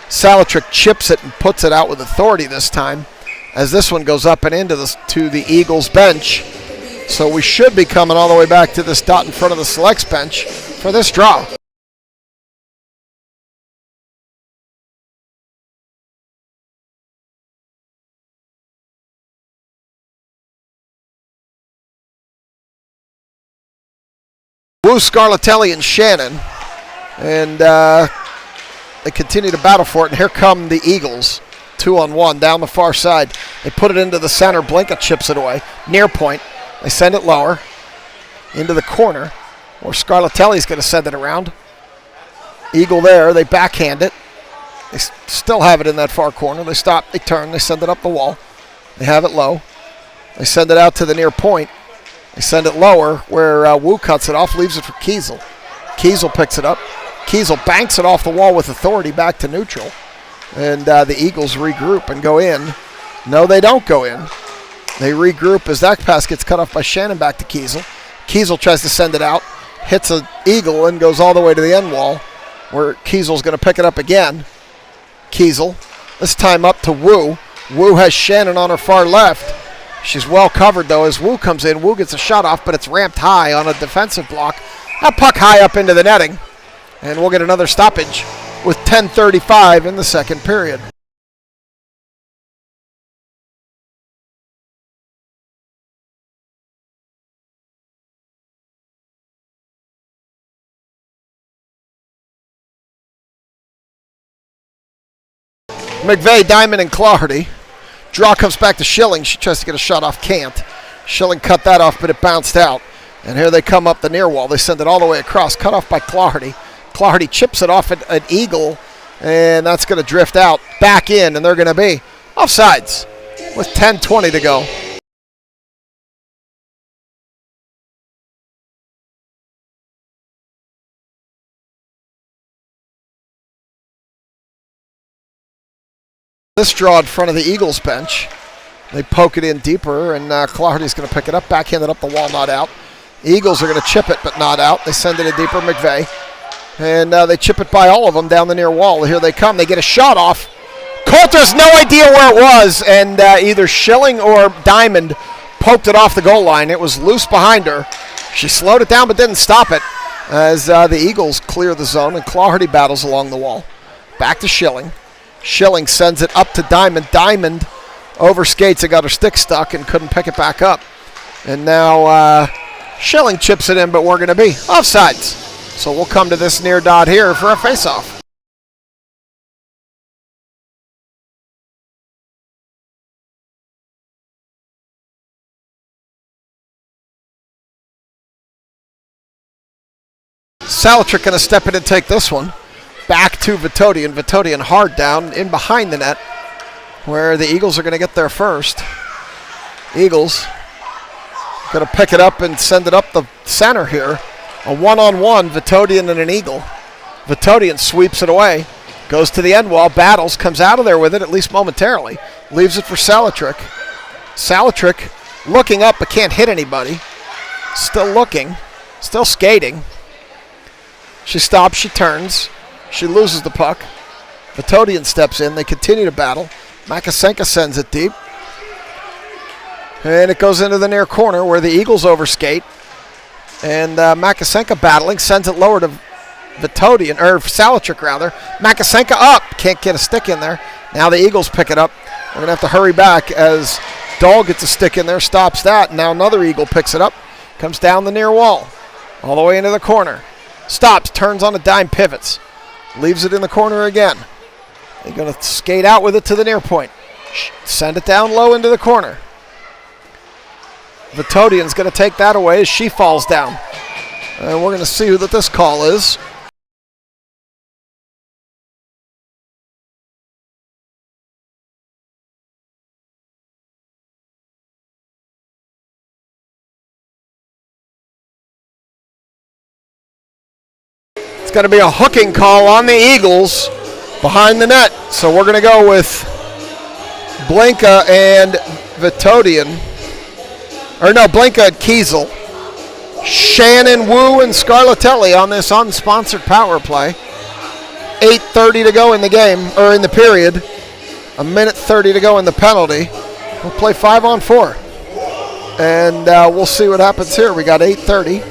Salatrick chips it and puts it out with authority this time as this one goes up and into to the Eagles bench. So we should be coming all the way back to this dot in front of the selects bench for this draw. Wu, Scarlatelli, and Shannon. And they continue to battle for it. And here come the Eagles, 2-on-1 down the far side. They put it into the center. Blinka chips it away. Near point. They send it lower into the corner where Scarlatelli's going to send it around. Eagle there. They backhand it. They still have it in that far corner. They stop. They turn. They send it up the wall. They have it low. They send it out to the near point. They send it lower where Wu cuts it off, leaves it for Kiesel. Kiesel picks it up. Kiesel banks it off the wall with authority back to neutral. And the Eagles regroup and go in. No, they don't go in. They regroup as that pass gets cut off by Shannon back to Kiesel. Kiesel tries to send it out, hits an Eagle and goes all the way to the end wall where Kiesel's going to pick it up again. Kiesel, this time up to Wu. Wu has Shannon on her far left. She's well covered though as Wu comes in. Wu gets a shot off, but it's ramped high on a defensive block. That puck high up into the netting. And we'll get another stoppage with 10:35 in the second period. McVeigh, Diamond, and Clawherty. Draw comes back to Schilling. She tries to get a shot off, can't. Schilling cut that off, but it bounced out. And here they come up the near wall. They send it all the way across, cut off by Clawherty. Clawherty chips it off at an Eagle, and that's going to drift out, back in, and they're going to be offsides with 10:20 to go. This draw in front of the Eagles bench. They poke it in deeper, and Clardy's going to pick it up, backhanded up the wall, not out. Eagles are going to chip it, but not out. They send it in deeper, McVeigh. And they chip it by all of them down the near wall. Here they come. They get a shot off. Coulter has no idea where it was, and either Schilling or Diamond poked it off the goal line. It was loose behind her. She slowed it down but didn't stop it as the Eagles clear the zone, and Clardy battles along the wall. Back to Schilling. Schilling sends it up to Diamond. Diamond overskates and got her stick stuck and couldn't pick it back up. And now Schilling chips it in, but we're going to be offsides. So we'll come to this near dot here for a face-off. Salatrick going to step in and take this one. Back to Vitodian. Vitodian hard down in behind the net where the Eagles are going to get there first. Eagles going to pick it up and send it up the center here. A one-on-one, Vitodian and an Eagle. Vitodian sweeps it away, goes to the end wall, battles, comes out of there with it, at least momentarily. Leaves it for Salatrick. Salatrick looking up but can't hit anybody. Still looking, still skating. She stops, she turns, she loses the puck. Vitodian steps in, they continue to battle. Makasenka sends it deep. And it goes into the near corner where the Eagles overskate. And Makasenka battling, sends it lower to Vitodian, or Salatrick rather. Makasenka up, can't get a stick in there. Now the Eagles pick it up. We're going to have to hurry back as Dahl gets a stick in there, stops that. Now another Eagle picks it up, comes down the near wall, all the way into the corner. Stops, turns on a dime, pivots. Leaves it in the corner again. They're going to skate out with it to the near point. Send it down low into the corner. Vitodian's going to take that away as she falls down. And we're going to see who this call is. It's going to be a hooking call on the Eagles behind the net. So we're going to go with Blinka and Vitodian. Or no, Blinka and Kiesel. Shannon, Wu, and Scarlatelli on this unsponsored power play. 8:30 to go in the game, or in the period. 1:30 to go in the penalty. We'll play 5-on-4. And we'll see what happens here. We got 8:30.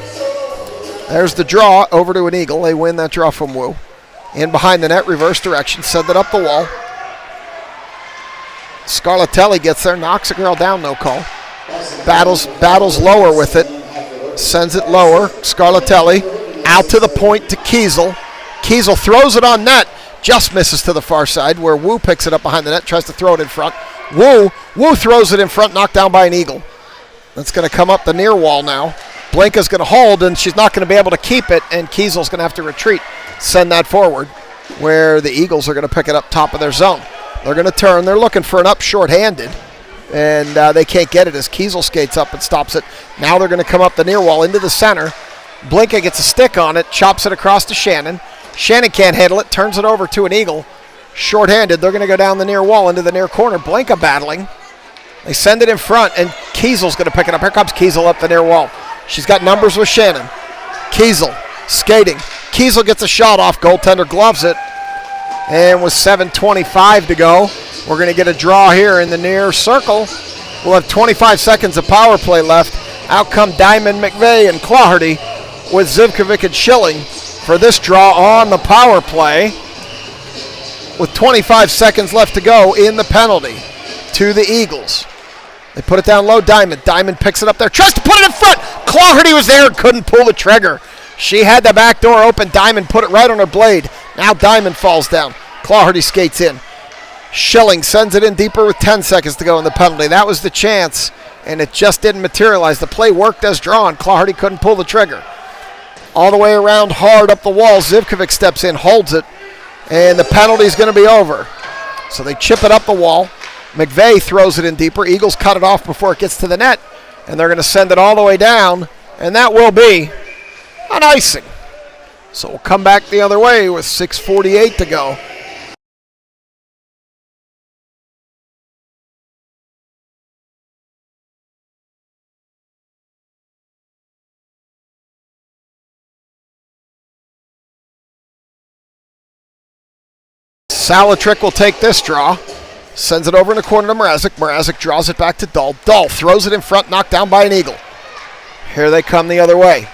There's the draw over to an Eagle. They win that draw from Wu. In behind the net, reverse direction, send it up the wall. Scarlatelli gets there, knocks a girl down, no call. Battles lower with it. Sends it lower. Scarlatelli out to the point to Kiesel. Kiesel throws it on net. Just misses to the far side where Wu picks it up behind the net. Tries to throw it in front. Wu throws it in front. Knocked down by an Eagle. That's going to come up the near wall now. Blinka's going to hold, and she's not going to be able to keep it, and Kiesel's going to have to retreat. Send that forward where the Eagles are going to pick it up top of their zone. They're going to turn. They're looking for an up short-handed. And they can't get it as Kiesel skates up and stops it. Now they're going to come up the near wall into the center. Blinka gets a stick on it, chops it across to Shannon. Shannon can't handle it, turns it over to an Eagle. Short-handed, they're going to go down the near wall into the near corner. Blinka battling. They send it in front, and Kiesel's going to pick it up. Here comes Kiesel up the near wall. She's got numbers with Shannon. Kiesel skating. Kiesel gets a shot off. Goaltender gloves it. And with 7:25 to go, we're going to get a draw here in the near circle. We'll have 25 seconds of power play left. Out come Diamond, McVeigh, and Clardy with Zivkovic and Schilling for this draw on the power play. With 25 seconds left to go in the penalty to the Eagles. They put it down low, Diamond. Diamond picks it up there, tries to put it in front. Clardy was there and couldn't pull the trigger. She had the back door open. Diamond put it right on her blade. Now Diamond falls down. Clardy skates in. Schilling sends it in deeper with 10 seconds to go in the penalty. That was the chance, and it just didn't materialize. The play worked as drawn. Clardy couldn't pull the trigger. All the way around hard up the wall. Zivkovic steps in, holds it, and the penalty's going to be over. So they chip it up the wall. McVeigh throws it in deeper. Eagles cut it off before it gets to the net, and they're going to send it all the way down, and that will be an icing. So we'll come back the other way with 6:48 to go. Salatrick will take this draw. Sends it over in the corner to Mrazek. Mrazek draws it back to Dahl. Dahl throws it in front, knocked down by an Eagle. Here they come the other way.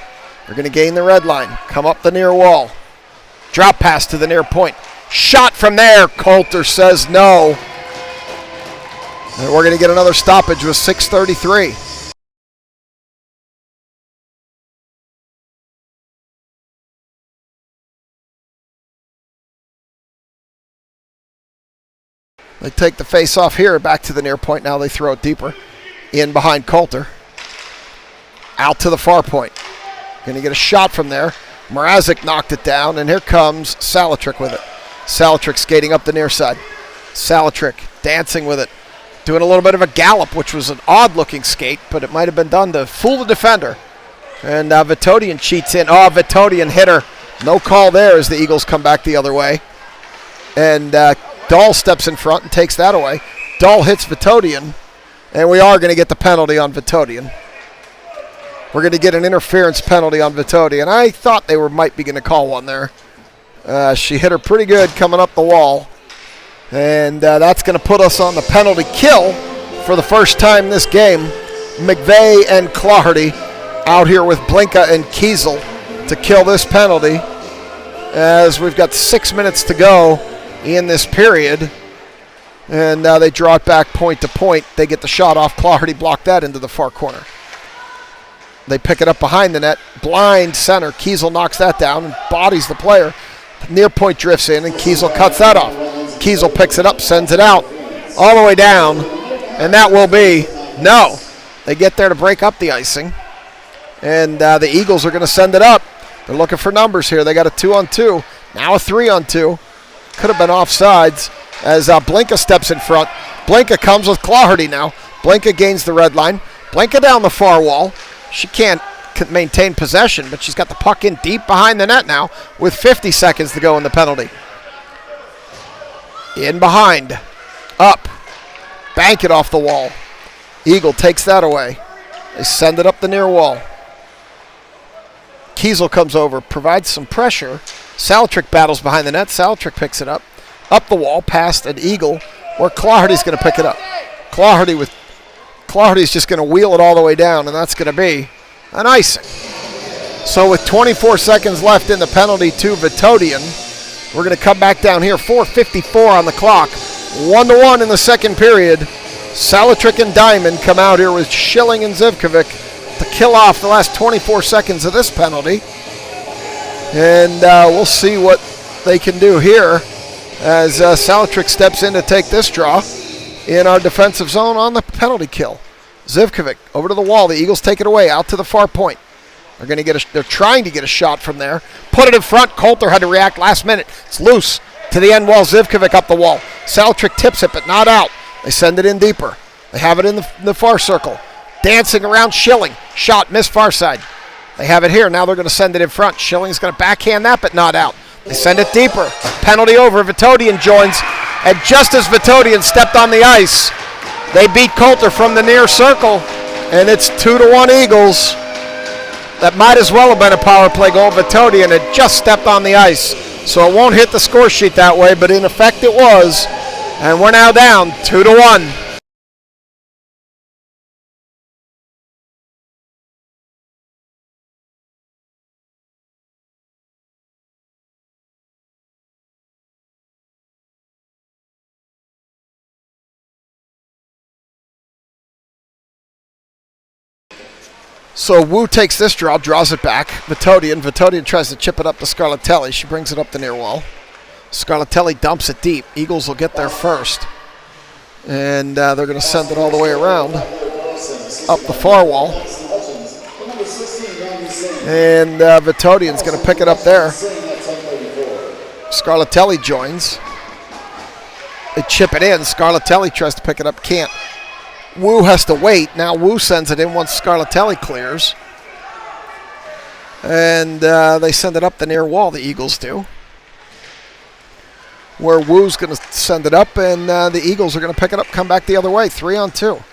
They're going to gain the red line. Come up the near wall. Drop pass to the near point. Shot from there. Coulter says no. And we're going to get another stoppage with 6:33. They take the face off here, back to the near point. Now they throw it deeper. In behind Coulter. Out to the far point. Going to get a shot from there. Mrazek knocked it down, and here comes Salatrick with it. Salatrick skating up the near side. Salatrick dancing with it. Doing a little bit of a gallop, which was an odd-looking skate, but it might have been done to fool the defender. And Vitodian cheats in. Oh, Vitodian hit her. No call there as the Eagles come back the other way. And Dahl steps in front and takes that away. Dahl hits Vitodian, and we are going to get the penalty on Vitodian. We're going to get an interference penalty on Vitodian. I thought they might be going to call one there. She hit her pretty good coming up the wall. And that's going to put us on the penalty kill for the first time this game. McVeigh and Claherty out here with Blinka and Kiesel to kill this penalty, as we've got 6 minutes to go in this period. And they draw it back point to point. They get the shot off. Claherty blocked that into the far corner. They pick it up behind the net. Blind center. Kiesel knocks that down and bodies the player. Near point drifts in, and Kiesel cuts that off. Kiesel picks it up, sends it out all the way down, and that will be no. They get there to break up the icing, and the Eagles are going to send it up. They're looking for numbers here. They got a 2-on-2, now a 3-on-2. Could have been offsides as Blinka steps in front. Blinka comes with Claherty now. Blinka gains the red line. Blinka down the far wall. She can't maintain possession, but she's got the puck in deep behind the net now with 50 seconds to go in the penalty. In behind. Up. Bank it off the wall. Eagle takes that away. They send it up the near wall. Kiesel comes over, provides some pressure. Salatrick battles behind the net. Salatrick picks it up. Up the wall, past an Eagle, where Claherty's going to pick it up. Claherty's just going to wheel it all the way down, and that's going to be an icing. So with 24 seconds left in the penalty to Vitodian, we're going to come back down here. 4:54 on the clock. 1-1 in the second period. Salatrick and Diamond come out here with Schilling and Zivkovic to kill off the last 24 seconds of this penalty. And we'll see what they can do here as Salatrick steps in to take this draw in our defensive zone on the penalty kill. Zivkovic over to the wall. The Eagles take it away out to the far point. They're trying to get a shot from there. Put it in front. Coulter had to react last minute. It's loose to the end wall. Zivkovic up the wall. Salatrick tips it, but not out. They send it in deeper. They have it in the far circle. Dancing around Schilling. Shot, missed far side. They have it here. Now they're going to send it in front. Schilling's going to backhand that, but not out. They send it deeper. Penalty over. Vitodian joins. And just as Vitodian stepped on the ice, they beat Coulter from the near circle. And it's 2-1 Eagles. That might as well have been a power play goal. Vitodian had just stepped on the ice. So it won't hit the score sheet that way, but in effect it was. And we're now down 2-1. So Wu takes this draw, draws it back. Vitodian tries to chip it up to Scarlatelli. She brings it up the near wall. Scarlatelli dumps it deep. Eagles will get there first. And they're going to send it all the way around. Up the far wall. And Vitodian's going to pick it up there. Scarlatelli joins. They chip it in. Scarlatelli tries to pick it up, can't. Wu has to wait. Now Wu sends it in once Scarlatelli clears. And they send it up the near wall, the Eagles do. Where Wu's going to send it up, and the Eagles are going to pick it up, come back the other way, 3-on-2.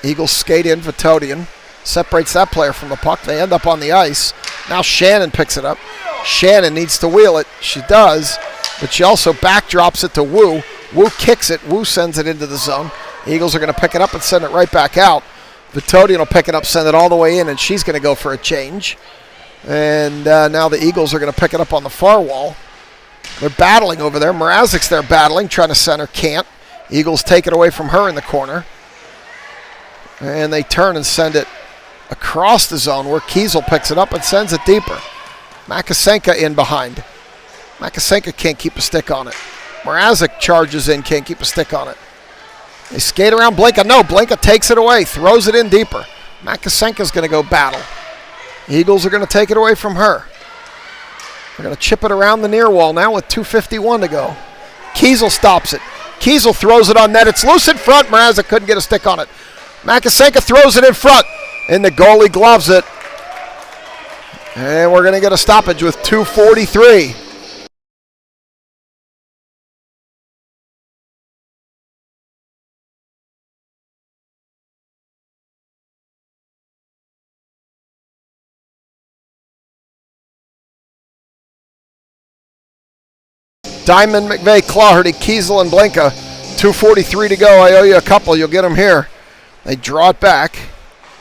Eagles skate in, Vitodian separates that player from the puck. They end up on the ice. Now Shannon picks it up. Shannon needs to wheel it. She does. but she also backdrops it to Wu. Wu kicks it. Wu sends it into the zone. Eagles are going to pick it up and send it right back out. Vitodian will pick it up, send it all the way in, and she's going to go for a change. And now the Eagles are going to pick it up on the far wall. They're battling over there. Mrazek's there battling, trying to center, can't. Eagles take it away from her in the corner. And they turn and send it across the zone where Kiesel picks it up and sends it deeper. Makasenka in behind. Makasenka can't keep a stick on it. Mrazek charges in, can't keep a stick on it. They skate around Blanka. No, Blanka takes it away, throws it in deeper. Makasenka's going to go battle. Eagles are going to take it away from her. They're going to chip it around the near wall now with 2:51 to go. Kiesel stops it. Kiesel throws it on net. It's loose in front. Mrazek couldn't get a stick on it. Makasenka throws it in front, and the goalie gloves it. And we're going to get a stoppage with 2:43. Diamond, McVeigh, Clawherty, Kiesel, and Blanka. 2:43 to go. I owe you a couple. You'll get them here. They draw it back.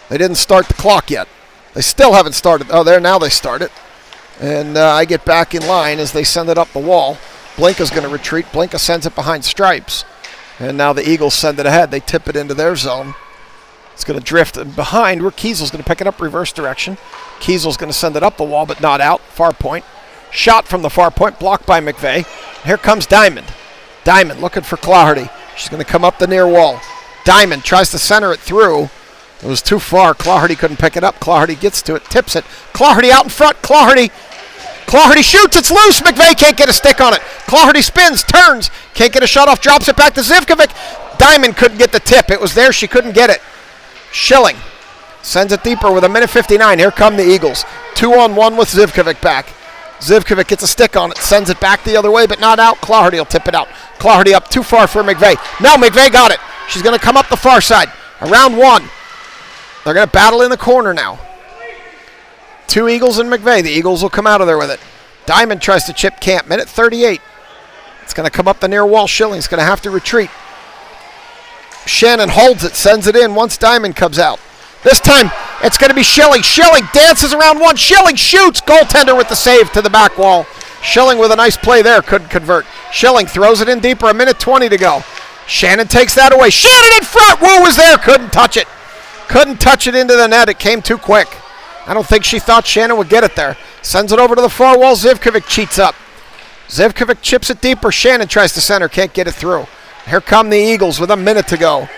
They didn't start the clock yet. They still haven't started. Oh, there, now they start it. And I get back in line as they send it up the wall. Blanka's going to retreat. Blanka sends it behind stripes. And now the Eagles send it ahead. They tip it into their zone. It's going to drift behind where Kiesel's going to pick it up reverse direction. Kiesel's going to send it up the wall, but not out. Far point. Shot from the far point, blocked by McVeigh. Here comes Diamond. Diamond looking for Clawherty. She's going to come up the near wall. Diamond tries to center it through. It was too far. Clawherty couldn't pick it up. Clawherty gets to it, tips it. Clawherty out in front. Clawherty shoots. It's loose. McVeigh can't get a stick on it. Clawherty spins, turns, can't get a shot off, drops it back to Zivkovic. Diamond couldn't get the tip. It was there. She couldn't get it. Schilling sends it deeper with 1:59. Here come the Eagles. 2-on-1 with Zivkovic back. Zivkovic gets a stick on it, sends it back the other way, but not out. Clawherty will tip it out. Clawherty up too far for McVeigh. No, McVeigh got it. She's going to come up the far side. Around one. They're going to battle in the corner now. Two Eagles and McVeigh. The Eagles will come out of there with it. Diamond tries to chip, can't. Minute 38. It's going to come up the near wall. Schilling's going to have to retreat. Shannon holds it, sends it in once Diamond comes out. This time, it's going to be Schilling. Schilling dances around one. Schilling shoots. Goaltender with the save to the back wall. Schilling with a nice play there. Couldn't convert. Schilling throws it in deeper. 1:20 to go. Shannon takes that away. Shannon in front. Wu was there. Couldn't touch it. Couldn't touch it into the net. It came too quick. I don't think she thought Shannon would get it there. Sends it over to the far wall. Zivkovic cheats up. Zivkovic chips it deeper. Shannon tries to center. Can't get it through. Here come the Eagles with 1 minute to go.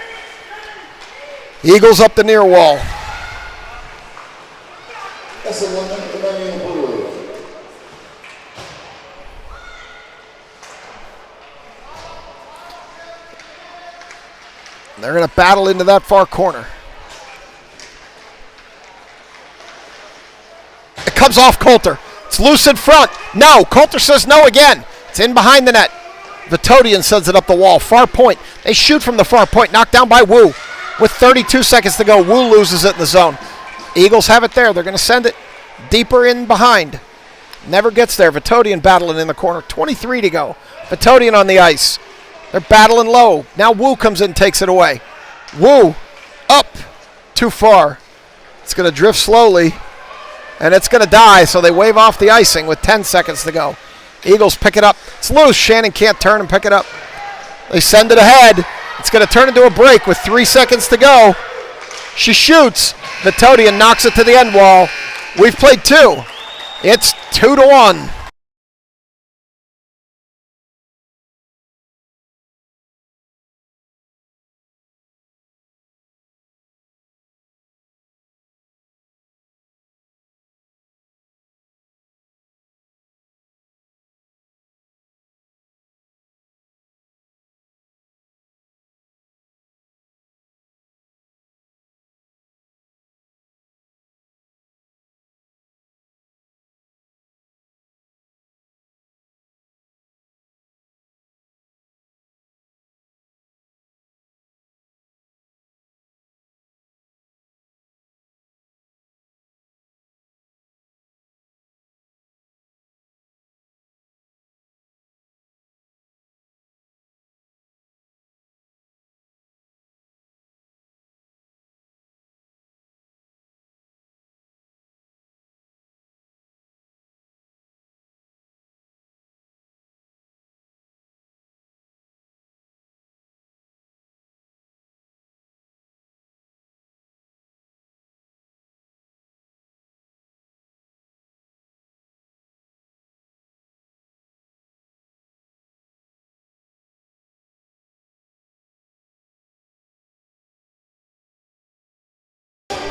Eagles up the near wall. They're going to battle into that far corner. It comes off Coulter. It's loose in front. No. Coulter says no again. It's in behind the net. Vitodian sends it up the wall. Far point. They shoot from the far point. Knocked down by Wu. With 32 seconds to go, Wu loses it in the zone. Eagles have it there. They're going to send it deeper in behind. Never gets there. Vitodian battling in the corner. 23 to go. Vitodian on the ice. They're battling low. Now Wu comes in and takes it away. Wu up. Too far. It's going to drift slowly. And it's going to die, so they wave off the icing with 10 seconds to go. Eagles pick it up. It's loose. Shannon can't turn and pick it up. They send it ahead. It's going to turn into a break with 3 seconds to go. She shoots. Vitodian knocks it to the end wall. We've played two. It's 2-1.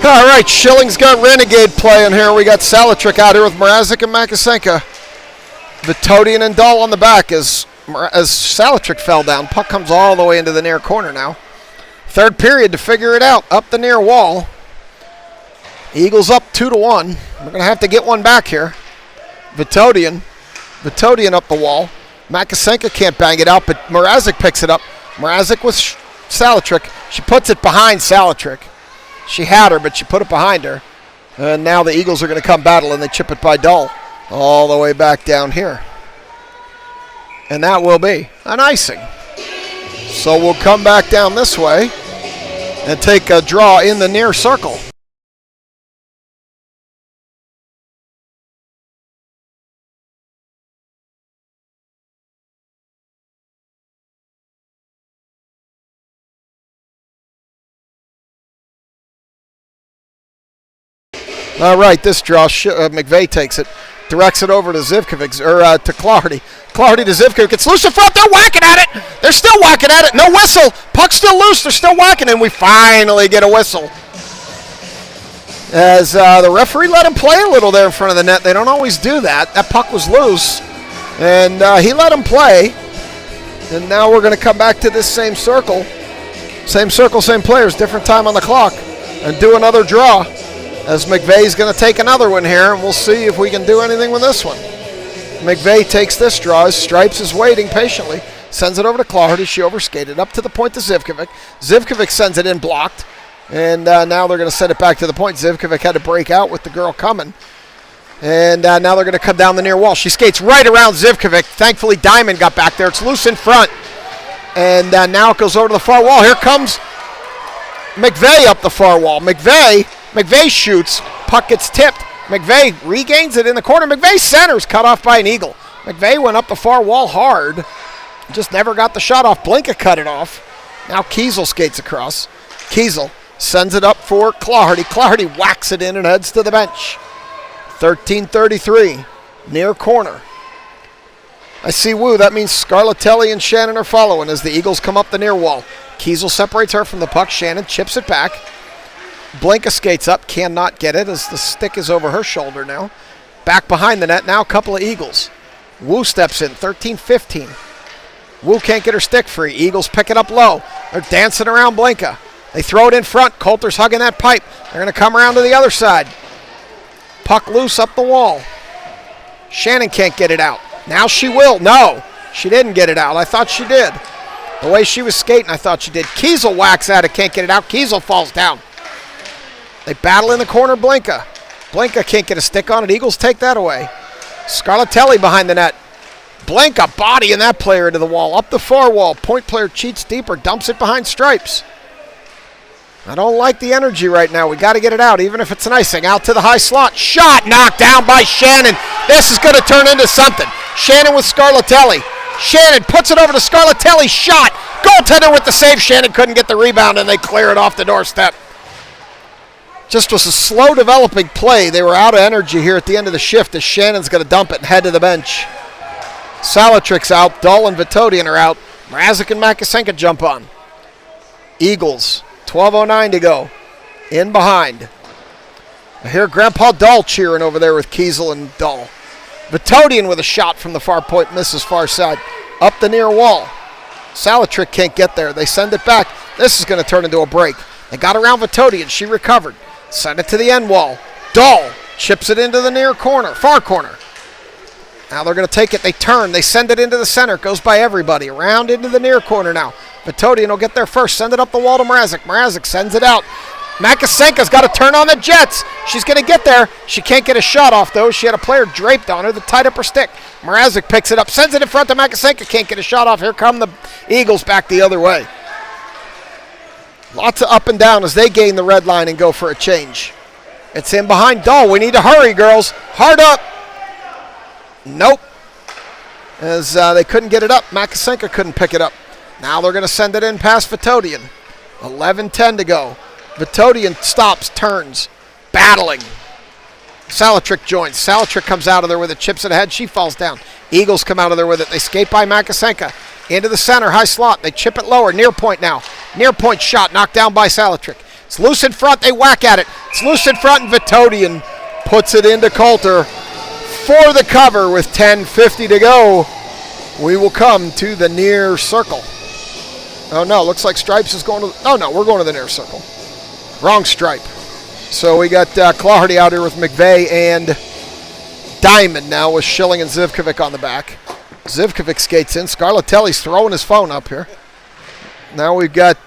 All right, Schilling's got Renegade playing here. We got Salatrick out here with Mrazek and Makasenka. Vitodian and Dahl on the back as Salatrick fell down. Puck comes all the way into the near corner now. Third period to figure it out. Up the near wall. Eagles up 2-1. We're going to have to get one back here. Vitodian up the wall. Makasenka can't bang it out, but Mrazek picks it up. Mrazek with Salatrick. She puts it behind Salatrick. She had her, but she put it behind her. And now the Eagles are going to come battle, and they chip it by Dahl all the way back down here. And that will be an icing. So we'll come back down this way and take a draw in the near circle. All right, this draw, McVeigh takes it, directs it over to Zivkovic, or to Clardy. Clardy to Zivkovic. It's loose in front. They're whacking at it. They're still whacking at it. No whistle. Puck's still loose. They're still whacking, and we finally get a whistle. As the referee let him play a little there in front of the net. They don't always do that. That puck was loose, and he let him play. And now we're going to come back to this same circle. Same circle, same players, different time on the clock, and do another draw. As McVeigh's going to take another one here, and we'll see if we can do anything with this one. McVeigh takes this draw. His Stripes is waiting patiently. Sends it over to Clardy. She overskated up to the point to Zivkovic. Zivkovic sends it in blocked. And now they're going to send it back to the point. Zivkovic had to break out with the girl coming. And now they're going to come down the near wall. She skates right around Zivkovic. Thankfully, Diamond got back there. It's loose in front. And now it goes over to the far wall. Here comes McVeigh up the far wall. McVeigh shoots. Puck gets tipped. McVeigh regains it in the corner. McVeigh centers, cut off by an Eagle. McVeigh went up the far wall hard. Just never got the shot off. Blinka cut it off. Now Kiesel skates across. Kiesel sends it up for Clardy. Clardy whacks it in and heads to the bench. 13:33, near corner. I see Wu. That means Scarlatelli and Shannon are following as the Eagles come up the near wall. Kiesel separates her from the puck. Shannon chips it back. Blinka skates up, cannot get it as the stick is over her shoulder now. Back behind the net, now a couple of Eagles. Wu steps in, 13-15. Wu can't get her stick free. Eagles pick it up low. They're dancing around Blinka. They throw it in front. Coulter's hugging that pipe. They're going to come around to the other side. Puck loose up the wall. Shannon can't get it out. Now she will. No, she didn't get it out. I thought she did. The way she was skating, I thought she did. Kiesel whacks at it, can't get it out. Kiesel falls down. They battle in the corner, Blinka. Blinka can't get a stick on it. Eagles take that away. Scarlatelli behind the net. Blinka bodying that player into the wall. Up the far wall. Point player cheats deeper. Dumps it behind Stripes. I don't like the energy right now. We got to get it out, even if it's an icing. Out to the high slot. Shot knocked down by Shannon. This is going to turn into something. Shannon with Scarlatelli. Shannon puts it over to Scarlatelli. Shot. Goaltender with the save. Shannon couldn't get the rebound, and they clear it off the doorstep. Just was a slow developing play. They were out of energy here at the end of the shift as Shannon's going to dump it and head to the bench. Salatrick's out. Dahl and Vitodian are out. Mrazek and Makasenka jump on. Eagles, 12:09 to go. In behind. I hear Grandpa Dahl cheering over there with Kiesel and Dahl. Vitodian with a shot from the far point, misses far side. Up the near wall. Salatrick can't get there. They send it back. This is going to turn into a break. They got around Vitodian. She recovered. Send it to the end wall. Dahl chips it into the near corner, far corner. Now they're going to take it. They turn. They send it into the center. Goes by everybody. Around into the near corner now. Vitodian will get there first. Send it up the wall to Mrazek. Mrazek sends it out. Makasenka's got to turn on the Jets. She's going to get there. She can't get a shot off, though. She had a player draped on her that tied up her stick. Mrazek picks it up. Sends it in front to Makasenka. Can't get a shot off. Here come the Eagles back the other way. Lots of up and down as they gain the red line and go for a change. It's in behind Dahl. We need to hurry, girls. Hard up. Nope. As they couldn't get it up. Makasenka couldn't pick it up. Now they're going to send it in past Vitodian. 11:10 to go. Vitodian stops, turns, battling. Salatrick joins. Salatrick comes out of there with it, chips it ahead. She falls down. Eagles come out of there with it. They skate by Makasenka. Into the center, high slot. They chip it lower. Near point now. Near point shot knocked down by Salatrick. It's loose in front. They whack at it. It's loose in front, and Vitodian puts it into Coulter for the cover with 10:50 to go. We will come to the near circle. Oh, no, looks like Stripes is going to... Oh, no, we're going to the near circle. Wrong stripe. So we got Claherty out here with McVeigh and Diamond now with Schilling and Zivkovic on the back. Zivkovic skates in. Scarlatelli's throwing his phone up here. Now we've got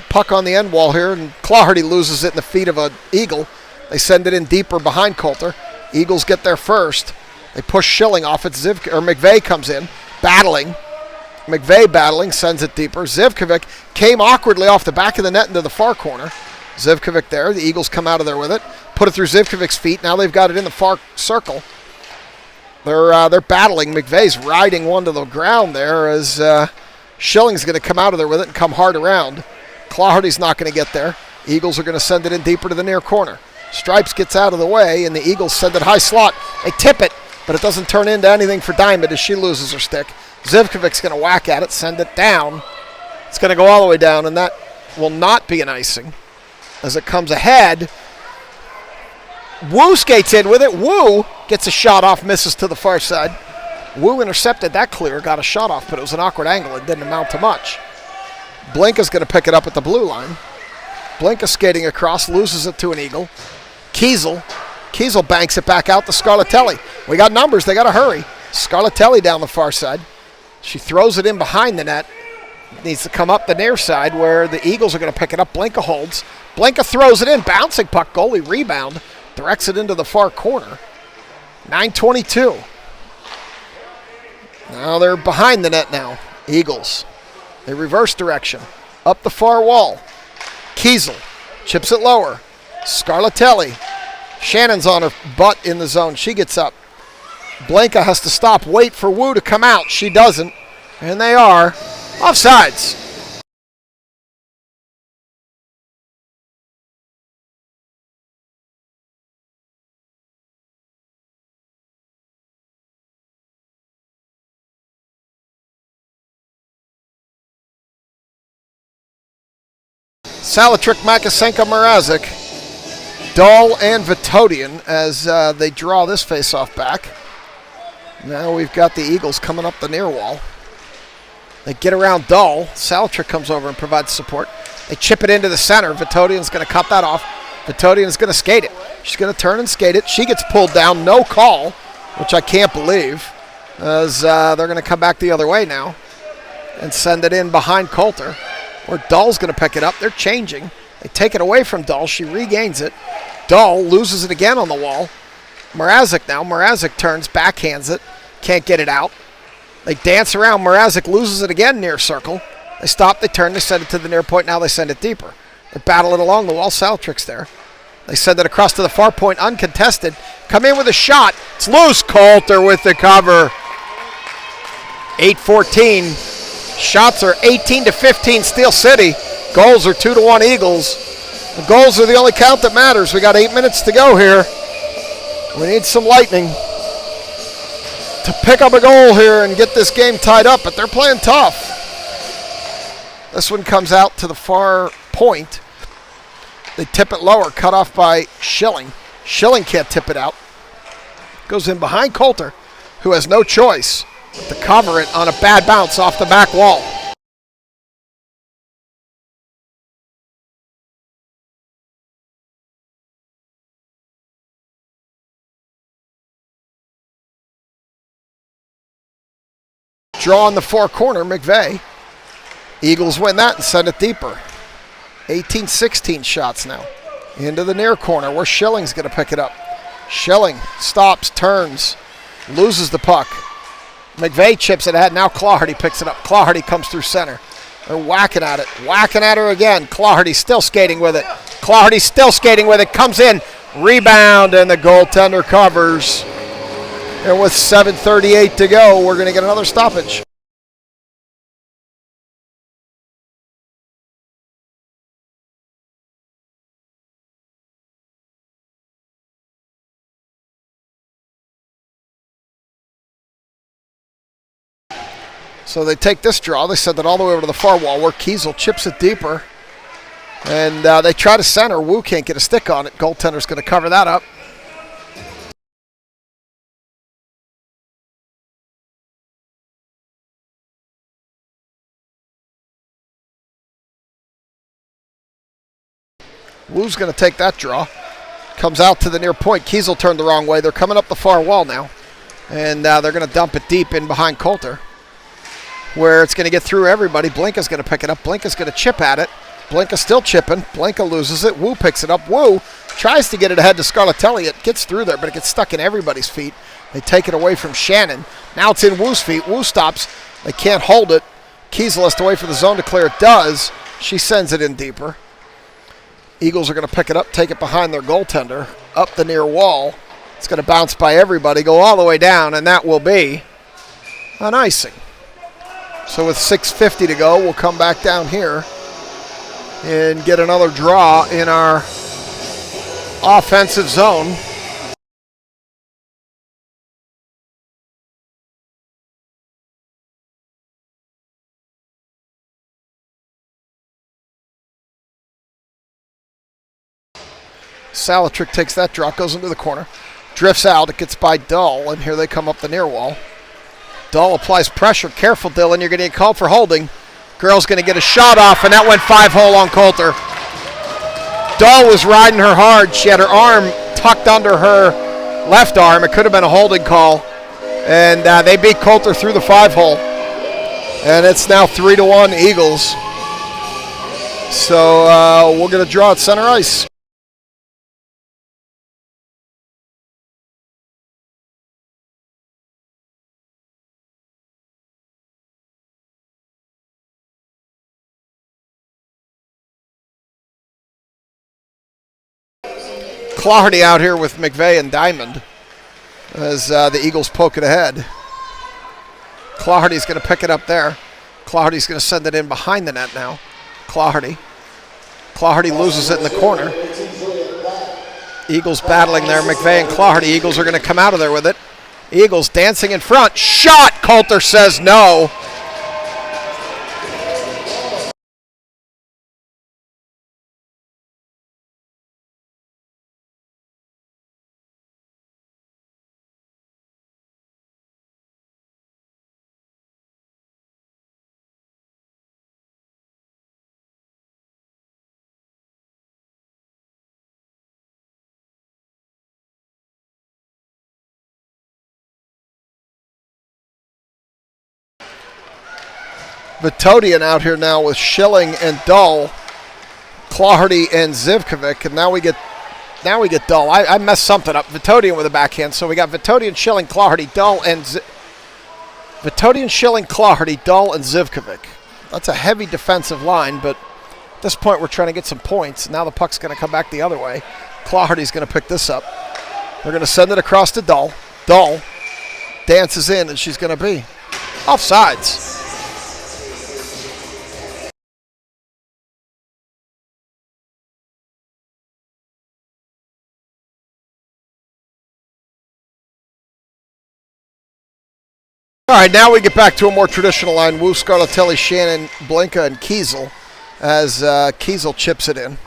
puck on the end wall here, and Claherty loses it in the feet of an Eagle. They send it in deeper behind Coulter. Eagles get there first. They push Schilling off it. McVeigh comes in, battling. McVeigh battling, sends it deeper. Zivkovic came awkwardly off the back of the net into the far corner. Zivkovic there. The Eagles come out of there with it. Put it through Zivkovic's feet. Now they've got it in the far circle. They're battling. McVeigh's riding one to the ground there as Schilling's going to come out of there with it and come hard around. Claherty's not going to get there. Eagles are going to send it in deeper to the near corner. Stripes gets out of the way, and the Eagles send it high slot. They tip it, but it doesn't turn into anything for Diamond as she loses her stick. Zivkovic's going to whack at it, send it down. It's going to go all the way down, and that will not be an icing as it comes ahead. Wu skates in with it. Wu gets a shot off, misses to the far side. Wu intercepted that clear, got a shot off, but it was an awkward angle. It didn't amount to much. Blinka's going to pick it up at the blue line. Blinka skating across, loses it to an Eagle. Kiesel banks it back out to Scarlatelli. We got numbers. They got to hurry. Scarlatelli down the far side. She throws it in behind the net. Needs to come up the near side where the Eagles are going to pick it up. Blinka holds. Blinka throws it in. Bouncing puck. Goalie rebound. Directs it into the far corner. 9:22. Now they're behind the net now. Eagles. They reverse direction. Up the far wall. Kiesel chips it lower. Scarlatelli. Shannon's on her butt in the zone. She gets up. Blinka has to stop, wait for Wu to come out. She doesn't. And they are offsides. Salatrick, Makasenka, Mrazek, Dahl, and Vitodian as they draw this face-off back. Now we've got the Eagles coming up the near wall. They get around Dahl. Salatrick comes over and provides support. They chip it into the center. Vitodian's going to cut that off. Vitodian's going to skate it. She's going to turn and skate it. She gets pulled down. No call, which I can't believe, as they're going to come back the other way now and send it in behind Coulter, where Dahl's going to pick it up. They're changing. They take it away from Dahl. She regains it. Dahl loses it again on the wall. Mrazek now. Mrazek turns, backhands it. Can't get it out. They dance around. Mrazek loses it again near circle. They stop, they turn, they send it to the near point. Now they send it deeper. They battle it along the wall. Salatrick's there. They send it across to the far point, uncontested. Come in with a shot. It's loose. Coulter with the cover. 8:14. Shots are 18-15 Steel City. Goals are 2-1 Eagles. The goals are the only count that matters. We got 8 minutes to go here. We need some lightning to pick up a goal here and get this game tied up, but they're playing tough. This one comes out to the far point. They tip it lower, cut off by Schilling. Schilling can't tip it out. Goes in behind Coulter, who has no choice to cover it on a bad bounce off the back wall. Draw in the far corner, McVeigh. Eagles win that and send it deeper. 18-16 shots now. Into the near corner where Schilling's going to pick it up. Schilling stops, turns, loses the puck. McVeigh chips it ahead. Now Claherty picks it up. Claherty comes through center. They're whacking at it. Whacking at her again. Claherty still skating with it. Claherty still skating with it. Comes in. Rebound, and the goaltender covers. And with 7:38 to go, we're going to get another stoppage. So they take this draw. They send it all the way over to the far wall where Kiesel chips it deeper. And they try to center. Wu can't get a stick on it. Goaltender's going to cover that up. Wu's going to take that draw. Comes out to the near point. Kiesel turned the wrong way. They're coming up the far wall now. And they're going to dump it deep in behind Coulter, where it's going to get through everybody. Blinka's going to pick it up. Blinka's going to chip at it. Blinka's still chipping. Blinka loses it. Wu picks it up. Wu tries to get it ahead to Scarlatelli. It gets through there, but it gets stuck in everybody's feet. They take it away from Shannon. Now it's in Wu's feet. Wu stops. They can't hold it. Kiesel has to wait for the zone to clear. It does. She sends it in deeper. Eagles are going to pick it up, take it behind their goaltender, up the near wall. It's going to bounce by everybody, go all the way down, and that will be an icing. So with 6:50 to go, we'll come back down here and get another draw in our offensive zone. Salatrick takes that draw, goes into the corner, drifts out, it gets by Dull, and here they come up the near wall. Dull applies pressure. Careful, Dylan, you're going to get called for holding. Girl's going to get a shot off, and that went 5-hole on Coulter. Dull was riding her hard. She had her arm tucked under her left arm. It could have been a holding call, and they beat Coulter through the 5-hole. And it's now 3-1 Eagles. So we're going to draw at center ice. Clardy out here with McVeigh and Diamond as the Eagles poke it ahead. Clardy's going to pick it up there. Clardy's going to send it in behind the net now. Clardy loses it in the corner. Eagles battling there, McVeigh and Clardy. Eagles are going to come out of there with it. Eagles dancing in front. Shot! Coulter says no. Vitodian out here now with Schilling and Dull, Clardy and Zivkovic, and now we get Dull. I messed something up. Vitodian with a backhand, so we got Vitodian, Schilling, Clardy, Dull, and Vitodian, Schilling, Clardy, Dull, and Zivkovic. That's a heavy defensive line, but at this point we're trying to get some points. Now the puck's going to come back the other way. Clardy's going to pick this up. They're going to send it across to Dull. Dull dances in, and she's going to be offsides. All right, now we get back to a more traditional line. Wu, Scarlatelli, Shannon, Blinka, and Kiesel as Kiesel chips it in.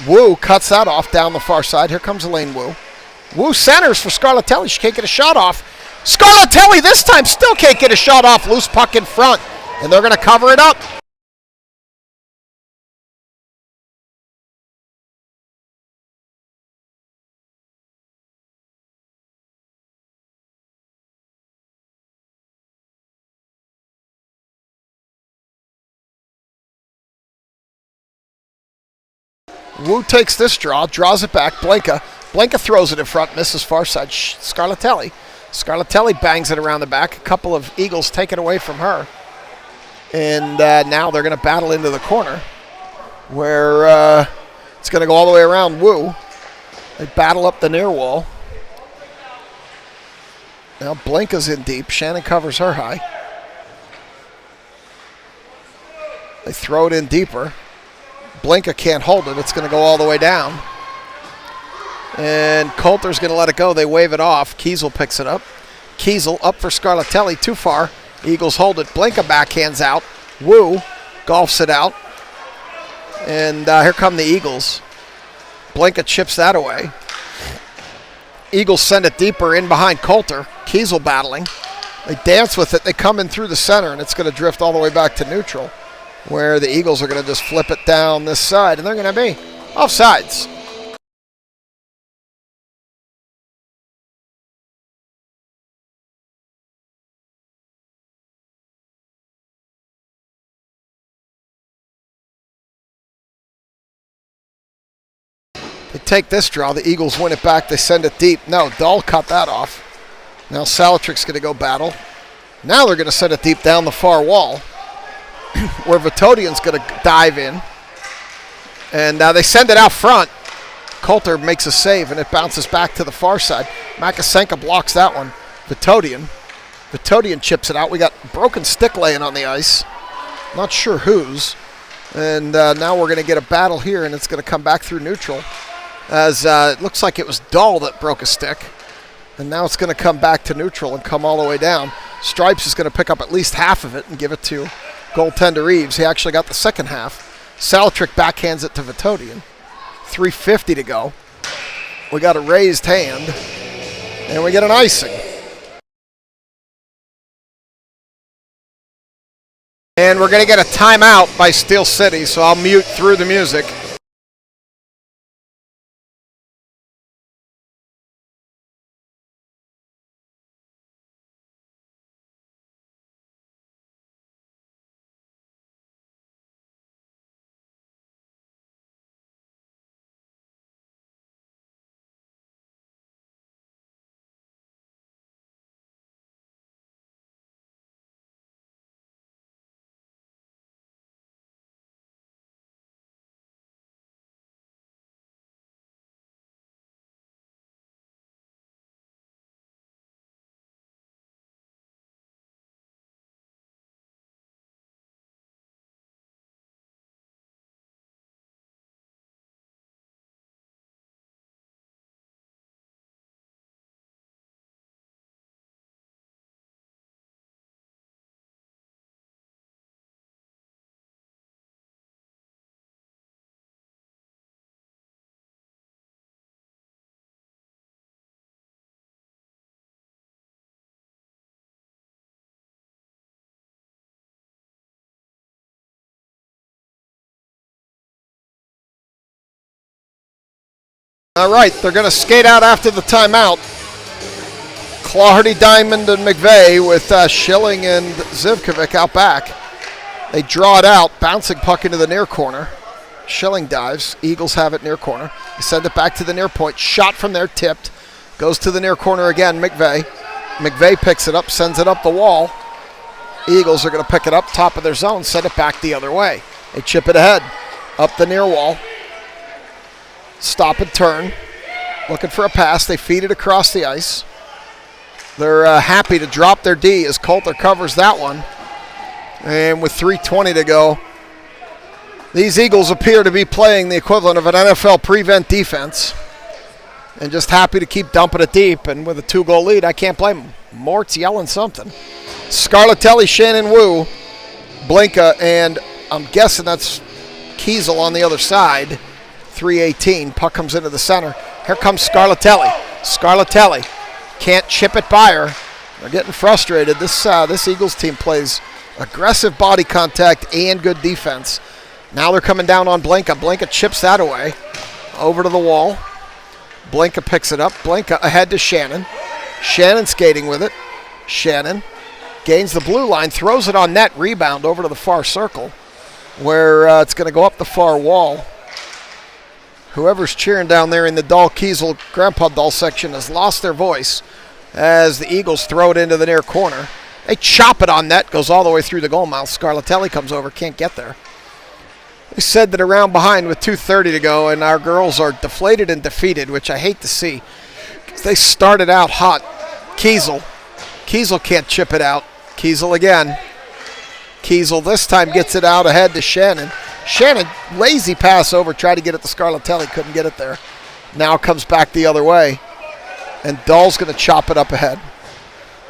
Wu cuts that off down the far side. Here comes Elaine Wu. Wu centers for Scarlatelli. She can't get a shot off. Scarlatelli this time still can't get a shot off. Loose puck in front, and they're going to cover it up. Wu takes this draw, draws it back. Blinka throws it in front, misses far side. Scarlatelli bangs it around the back. A couple of Eagles take it away from her. And now they're going to battle into the corner where it's going to go all the way around Wu. They battle up the near wall. Now Blinka's in deep. Shannon covers her high. They throw it in deeper. Blinka can't hold it. It's going to go all the way down. And Coulter's going to let it go. They wave it off. Kiesel picks it up. Kiesel up for Scarlatelli. Too far. Eagles hold it. Blinka backhands out. Wu golfs it out. And here come the Eagles. Blinka chips that away. Eagles send it deeper in behind Coulter. Kiesel battling. They dance with it. They come in through the center, and it's going to drift all the way back to neutral, where the Eagles are going to just flip it down this side, and they're going to be offsides. They take this draw. The Eagles win it back. They send it deep. No, Dahl cut that off. Now Salatrik's going to go battle. Now they're going to send it deep down the far wall, where Vitodian's going to dive in. And they send it out front. Coulter makes a save, and it bounces back to the far side. Makasenka blocks that one. Vitodian chips it out. We got broken stick laying on the ice. Not sure whose. And now we're going to get a battle here, and it's going to come back through neutral, as it looks like it was Dahl that broke a stick. And now it's going to come back to neutral and come all the way down. Stripes is going to pick up at least half of it and give it to goaltender Reeves. He actually got the second half. Salatrick backhands it to Vitodian. 3:50 to go. We got a raised hand, and we get an icing. And we're going to get a timeout by Steel City, so I'll mute through the music. All right, they're going to skate out after the timeout. Clardy, Diamond, and McVeigh with Schilling and Zivkovic out back. They draw it out, bouncing puck into the near corner. Schilling dives. Eagles have it near corner. They send it back to the near point. Shot from there, tipped. Goes to the near corner again, McVeigh. McVeigh picks it up, sends it up the wall. Eagles are going to pick it up, top of their zone, send it back the other way. They chip it ahead, up the near wall. Stop and turn, looking for a pass. They feed it across the ice. They're happy to drop their D as Coulter covers that one. And with 3:20 to go, these Eagles appear to be playing the equivalent of an NFL prevent defense and just happy to keep dumping it deep. And with a 2-goal lead, I can't blame them. Mort's yelling something. Scarlatelli, Shannon Wu, Blinka, and I'm guessing that's Kiesel on the other side. 3:18. Puck comes into the center. Here comes Scarlatelli. Scarlatelli can't chip it by her. They're getting frustrated. This Eagles team plays aggressive body contact and good defense. Now they're coming down on Blinka. Blinka chips that away. Over to the wall. Blinka picks it up. Blinka ahead to Shannon. Shannon skating with it. Shannon gains the blue line, throws it on net, rebound over to the far circle, where it's going to go up the far wall. Whoever's cheering down there in the Dahl Kiesel Grandpa Dahl section has lost their voice as the Eagles throw it into the near corner. They chop it on net, goes all the way through the goal mouth. Scarlatelli comes over, can't get there. They said that around behind with 2:30 to go, and our girls are deflated and defeated, which I hate to see. They started out hot. Kiesel can't chip it out. Kiesel again. Kiesel this time gets it out ahead to Shannon. Shannon, lazy pass over, tried to get it to Scarlatelli, couldn't get it there. Now it comes back the other way, and Dahl's going to chop it up ahead.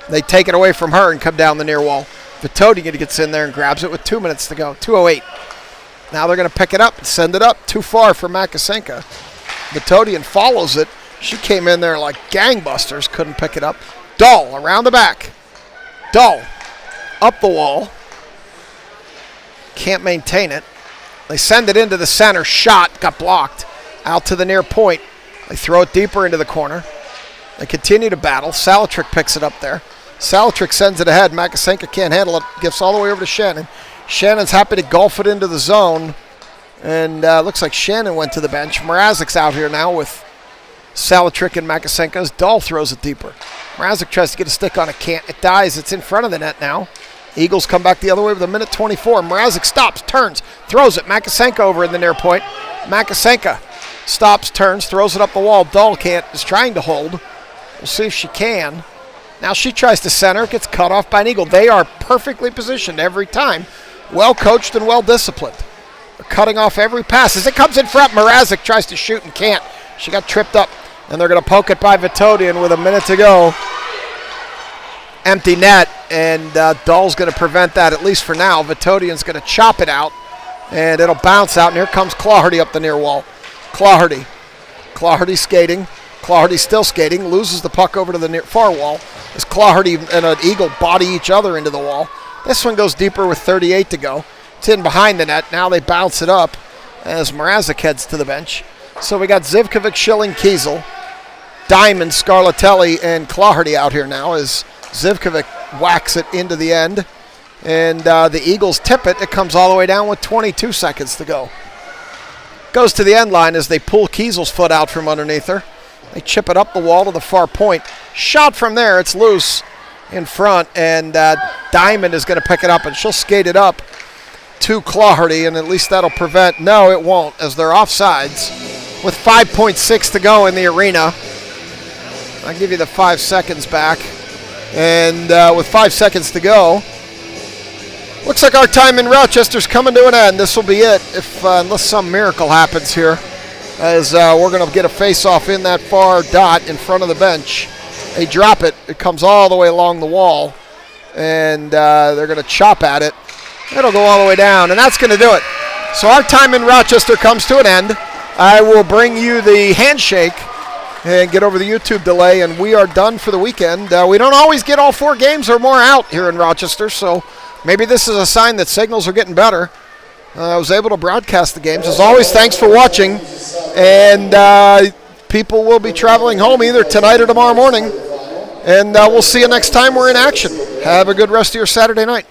They take it away from her and come down the near wall. Vitodian gets in there and grabs it with 2 minutes to go. 2:08. Now they're going to pick it up and send it up. Too far for Makasenka. Metodian follows it. She came in there like gangbusters. Couldn't pick it up. Dahl around the back. Dahl up the wall. Can't maintain it. They send it into the center. Shot. Got blocked. Out to the near point. They throw it deeper into the corner. They continue to battle. Salatrick picks it up there. Salatrick sends it ahead. Makasenka can't handle it. Gets all the way over to Shannon. Shannon's happy to golf it into the zone. And looks like Shannon went to the bench. Mrazek's out here now with Salatrick and Makasenka's. Dahl throws it deeper. Mrazek tries to get a stick on it. Can't. It dies. It's in front of the net now. Eagles come back the other way with a minute 24. Mrazek stops, turns, throws it. Makasenka over in the near point. Makasenka stops, turns, throws it up the wall. Dahl can't. Is trying to hold. We'll see if she can. Now she tries to center. Gets cut off by an Eagle. They are perfectly positioned every time. Well coached and well disciplined. They're cutting off every pass. As it comes in front, Mrazek tries to shoot and can't. She got tripped up. And they're going to poke it by Vitodian with a minute to go. Empty net. And Dahl's going to prevent that, at least for now. Vitodian's going to chop it out. And it'll bounce out. And here comes Clawhardy up the near wall. Clawhardy. Clawhardy skating. Clawhardy still skating. Loses the puck over to the near far wall. As Clawhardy and an Eagle body each other into the wall. This one goes deeper with 38 to go. It's in behind the net. Now they bounce it up as Mrazek heads to the bench. So we got Zivkovic, Schilling, Kiesel, Diamond, Scarlatelli, and Clawhardy out here now as Zivkovic whacks it into the end. And the Eagles tip it. It comes all the way down with 22 seconds to go. Goes to the end line as they pull Kiesel's foot out from underneath her. They chip it up the wall to the far point. Shot from there. It's loose in front. And Diamond is going to pick it up, and she'll skate it up to Clawhardy, and at least that'll prevent. No, it won't, as they're offsides with 5.6 to go in the arena. I'll give you the 5 seconds back. And with 5 seconds to go, looks like our time in Rochester's coming to an end. This will be it, if unless some miracle happens here, as we're going to get a face-off in that far dot in front of the bench. They drop it. It comes all the way along the wall, and they're going to chop at it. It'll go all the way down, and that's going to do it. So our time in Rochester comes to an end. I will bring you the handshake and get over the YouTube delay, and we are done for the weekend. We don't always get all 4 games or more out here in Rochester, so maybe this is a sign that signals are getting better. I was able to broadcast the games. As always, thanks for watching, and people will be traveling home either tonight or tomorrow morning, and we'll see you next time we're in action. Have a good rest of your Saturday night.